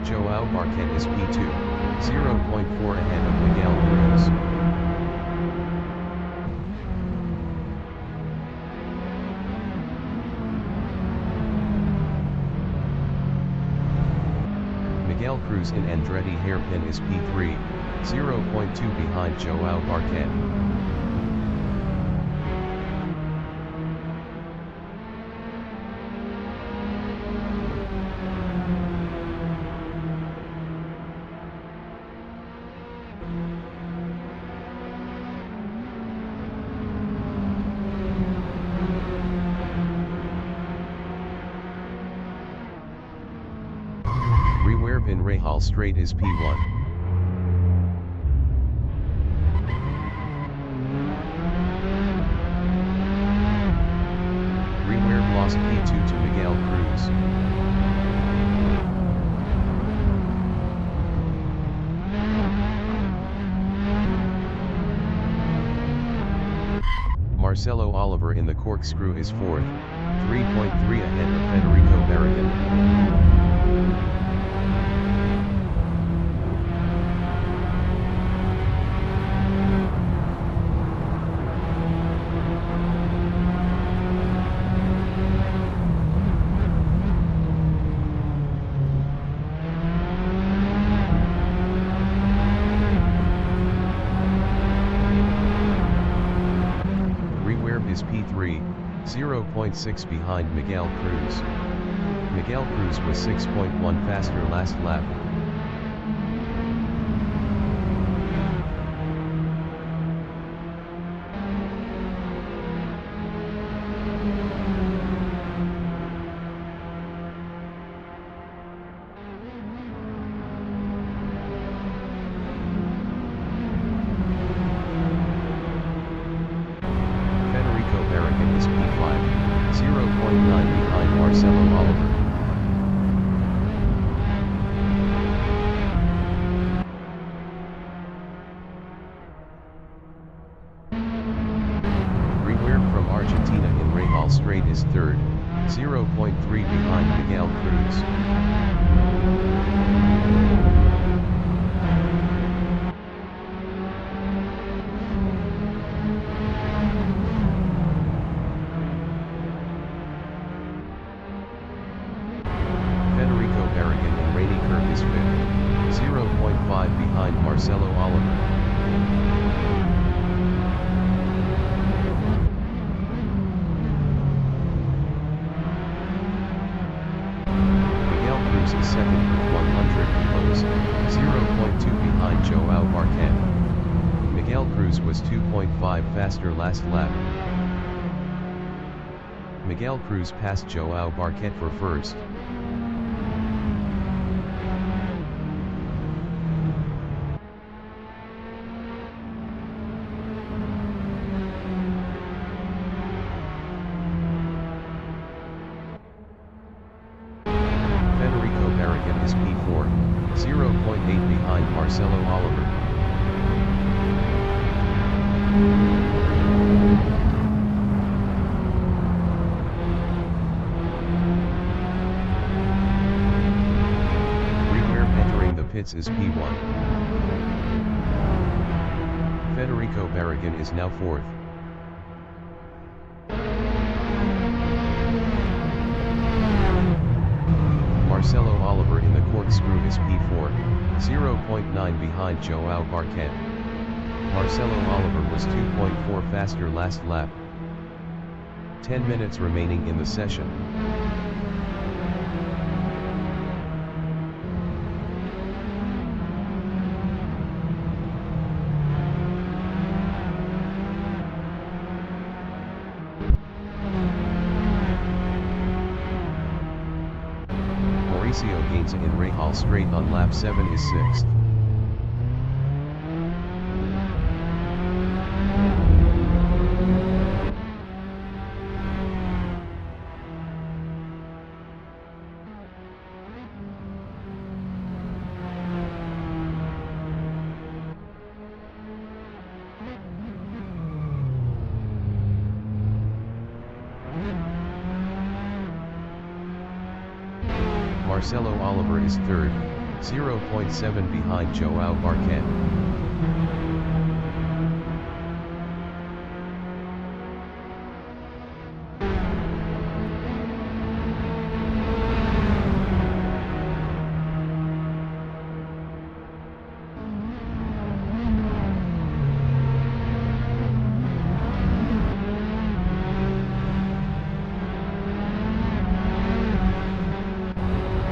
Speaker 1: Joao Barquet is P2, 0.4 ahead of Miguel Cruz. Miguel Cruz in Andretti hairpin is P3, 0.2 behind Joao Barquet. Rewerb in Rahal Straight is P1. Rewerb lost P2 to Miguel Cruz. Marcelo Oliver in the corkscrew is fourth, 3.3 ahead of Federico Barragán. Is P3, 0.6 behind Miguel Cruz. Miguel Cruz was 6.1 faster last lap. Is P5, 0.9 behind Marcelo Oliver. Rewerb from Argentina in Rahal Straight is third, 0.3 behind Miguel Cruz. Is fifth, 0.5 behind Marcelo Oliver. Miguel Cruz is second with 100 kilos, 0.2 behind Joao Barquet. Miguel Cruz was 2.5 faster last lap. Miguel Cruz passed Joao Barquet for first. P4, 0.8 behind Marcelo Oliver. Entering the pits is P1. Federico Barragan is now fourth. Marcelo Oliver in the corkscrew is P4, 0.9 behind João Barquet. Marcelo Oliver was 2.4 faster last lap. 10 minutes remaining in the session. Mauricio Gainza in Rahal straight on lap 7 is 6th. Marcelo Oliver is third, 0.7 behind João Barquet.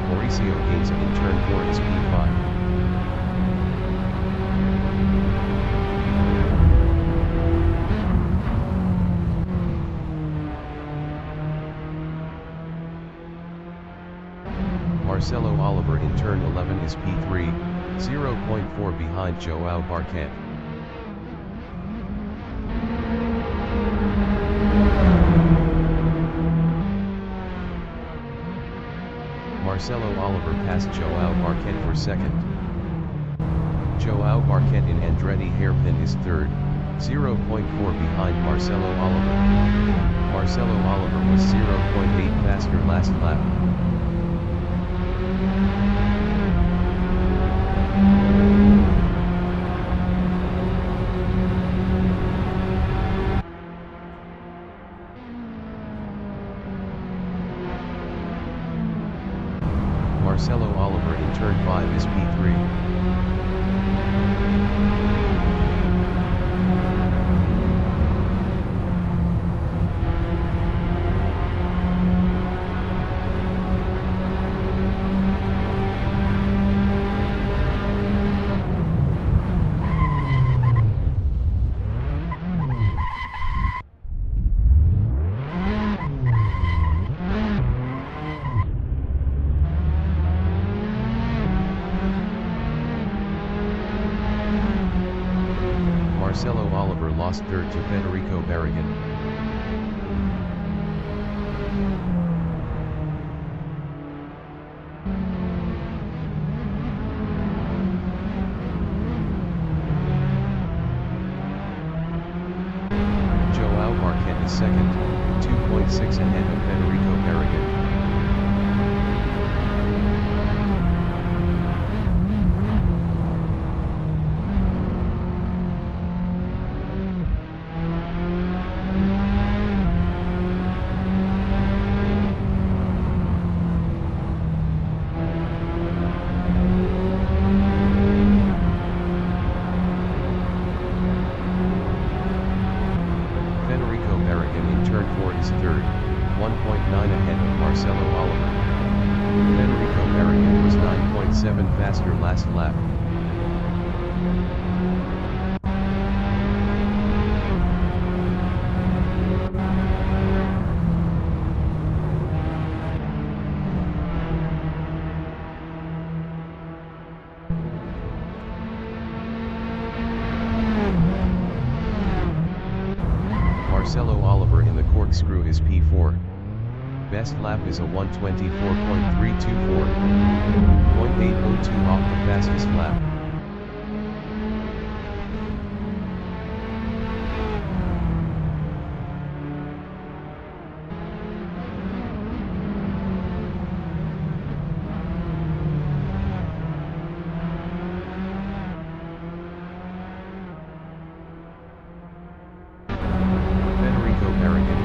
Speaker 1: Mauricio Gainza in turn 4 is P5. Marcelo Oliver in turn 11 is P3, 0.4 behind João Barquet. Marcelo Oliver passed João Barquet for second. João Barquet in Andretti hairpin is third, 0.4 behind Marcelo Oliver. Marcelo Oliver was 0.8 faster last lap. Marcelo Oliver in turn 5 is P3. Marcelo Oliver lost third to Federico Barragan. João Barquet is second, 2.6 ahead of Federico Barragan. Is third, 1.9 ahead of Marcelo Oliver. Federico Barragan was 9.7 faster last lap. Marcelo Oliver in the corkscrew is P4. Best lap is a 1:24.324. 0.802 off the fastest lap.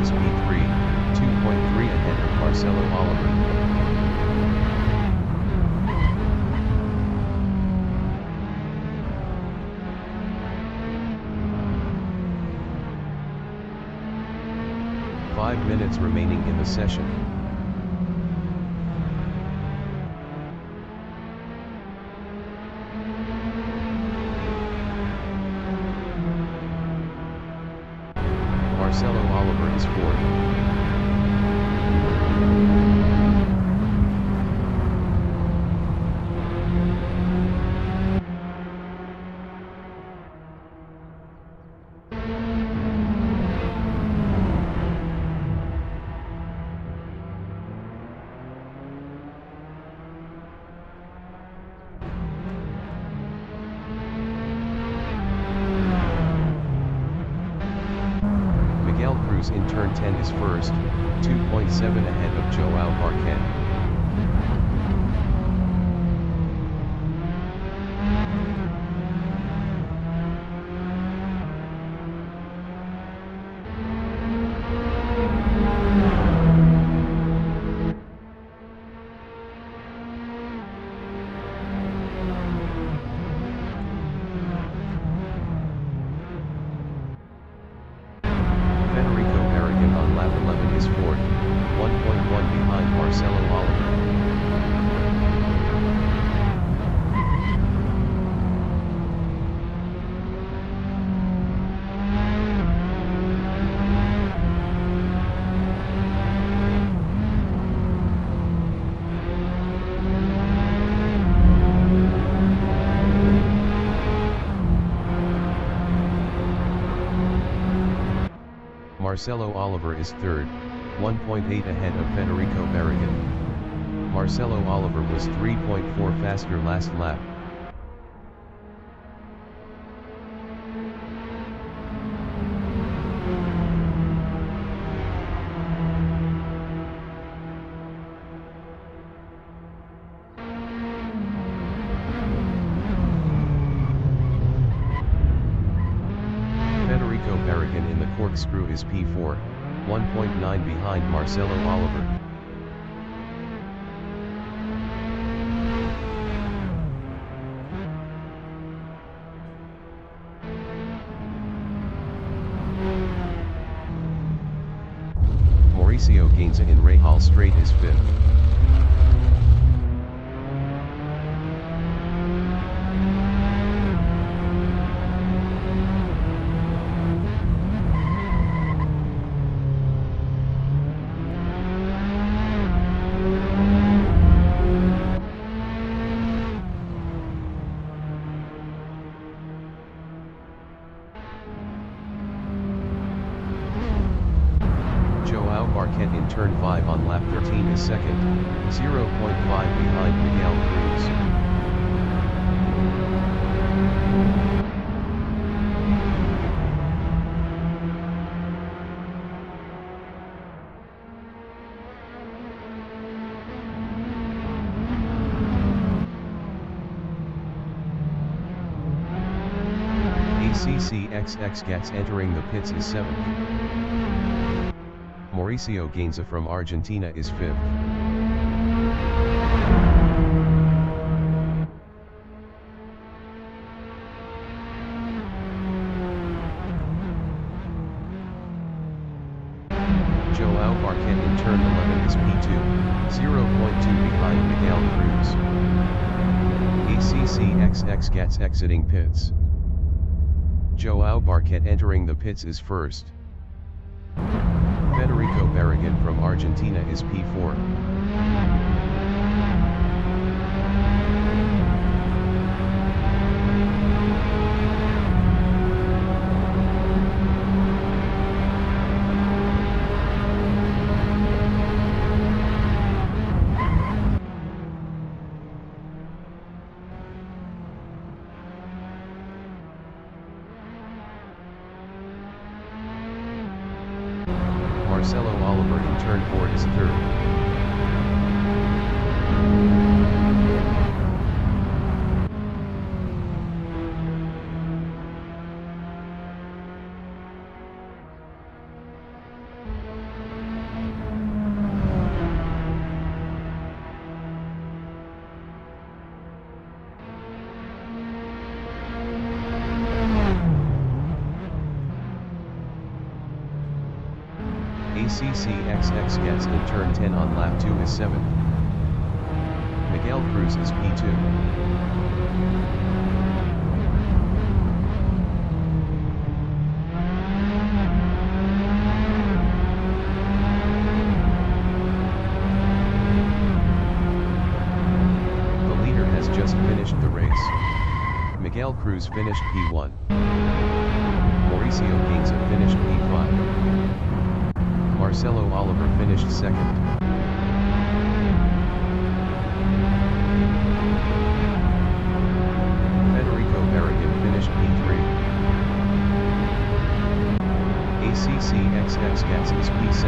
Speaker 1: Is P3, 2.3 ahead of Marcelo Oliver. Five minutes remaining in the session. Marcelo Oliver is fourth. In turn 10 is first, 2.7 ahead of Joao Marquez. On lap 11 is fourth, 1.1 behind Marcelo Oliver. Marcelo Oliver is third, 1.8 ahead of Federico Barragan. Marcelo Oliver was 3.4 faster last lap. Federico Barragan in the corkscrew is P4, 1.9 behind Marcelo Oliver. Mauricio Gainza in Rahal Straight is fifth. Joao Marquez in turn 5 on lap 13 is second, 0.5 behind Miguel Cruz. ACCXX Gats entering the pits is 7th. Mauricio Gainza from Argentina is 5th. Joao Marquez in turn 11 is P2, 0.2 behind Miguel Cruz. ACCXX Gats exiting pits. Joao Marquez entering the pits is first. Federico Barragan from Argentina is P4. Marcelo Oliver in turn 4 is third. ACCXX gets in turn 10 on lap 2 is 7th. Miguel Cruz is P2. The leader has just finished the race. Miguel Cruz finished P1. Mauricio Ginza finished P5. Marcelo Oliver finished second. Federico Barragan finished P3. ACCXX Gats is P7.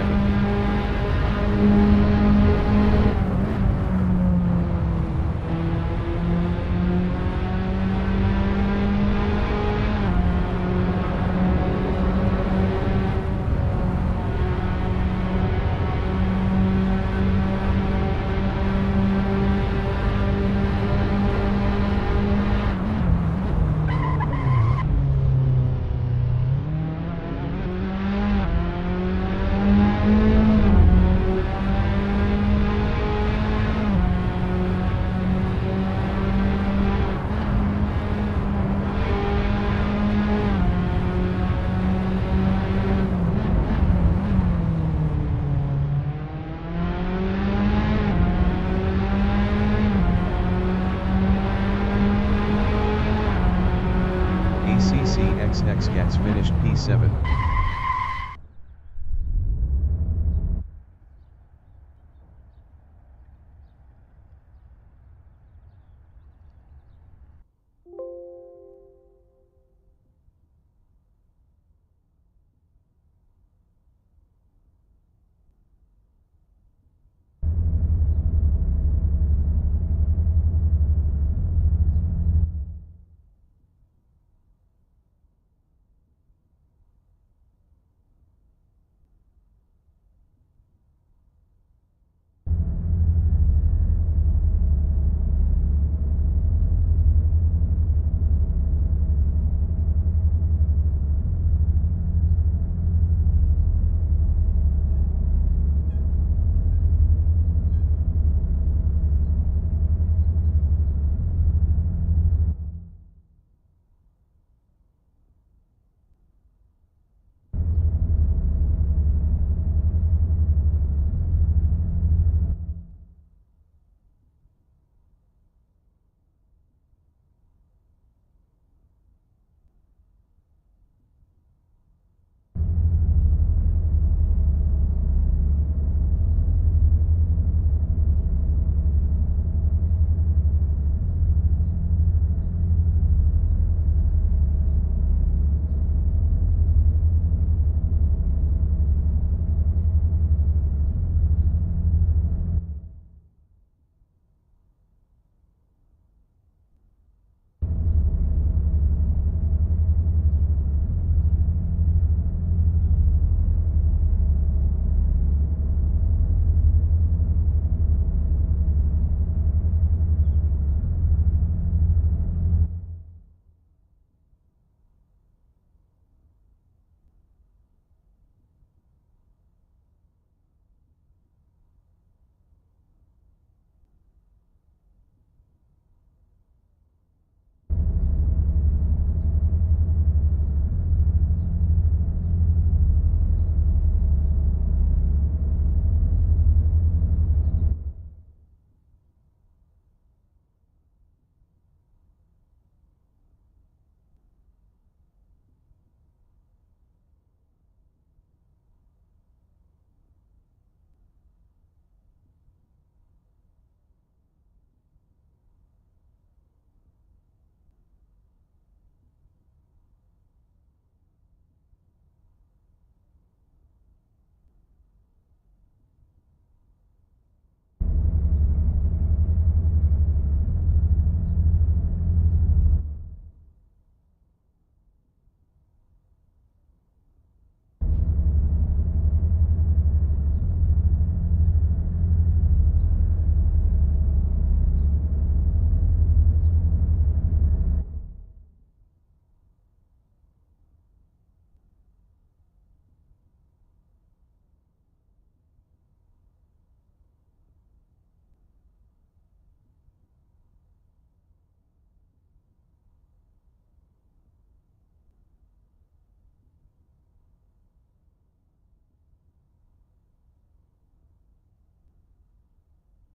Speaker 1: ACCXX Gats finished P7.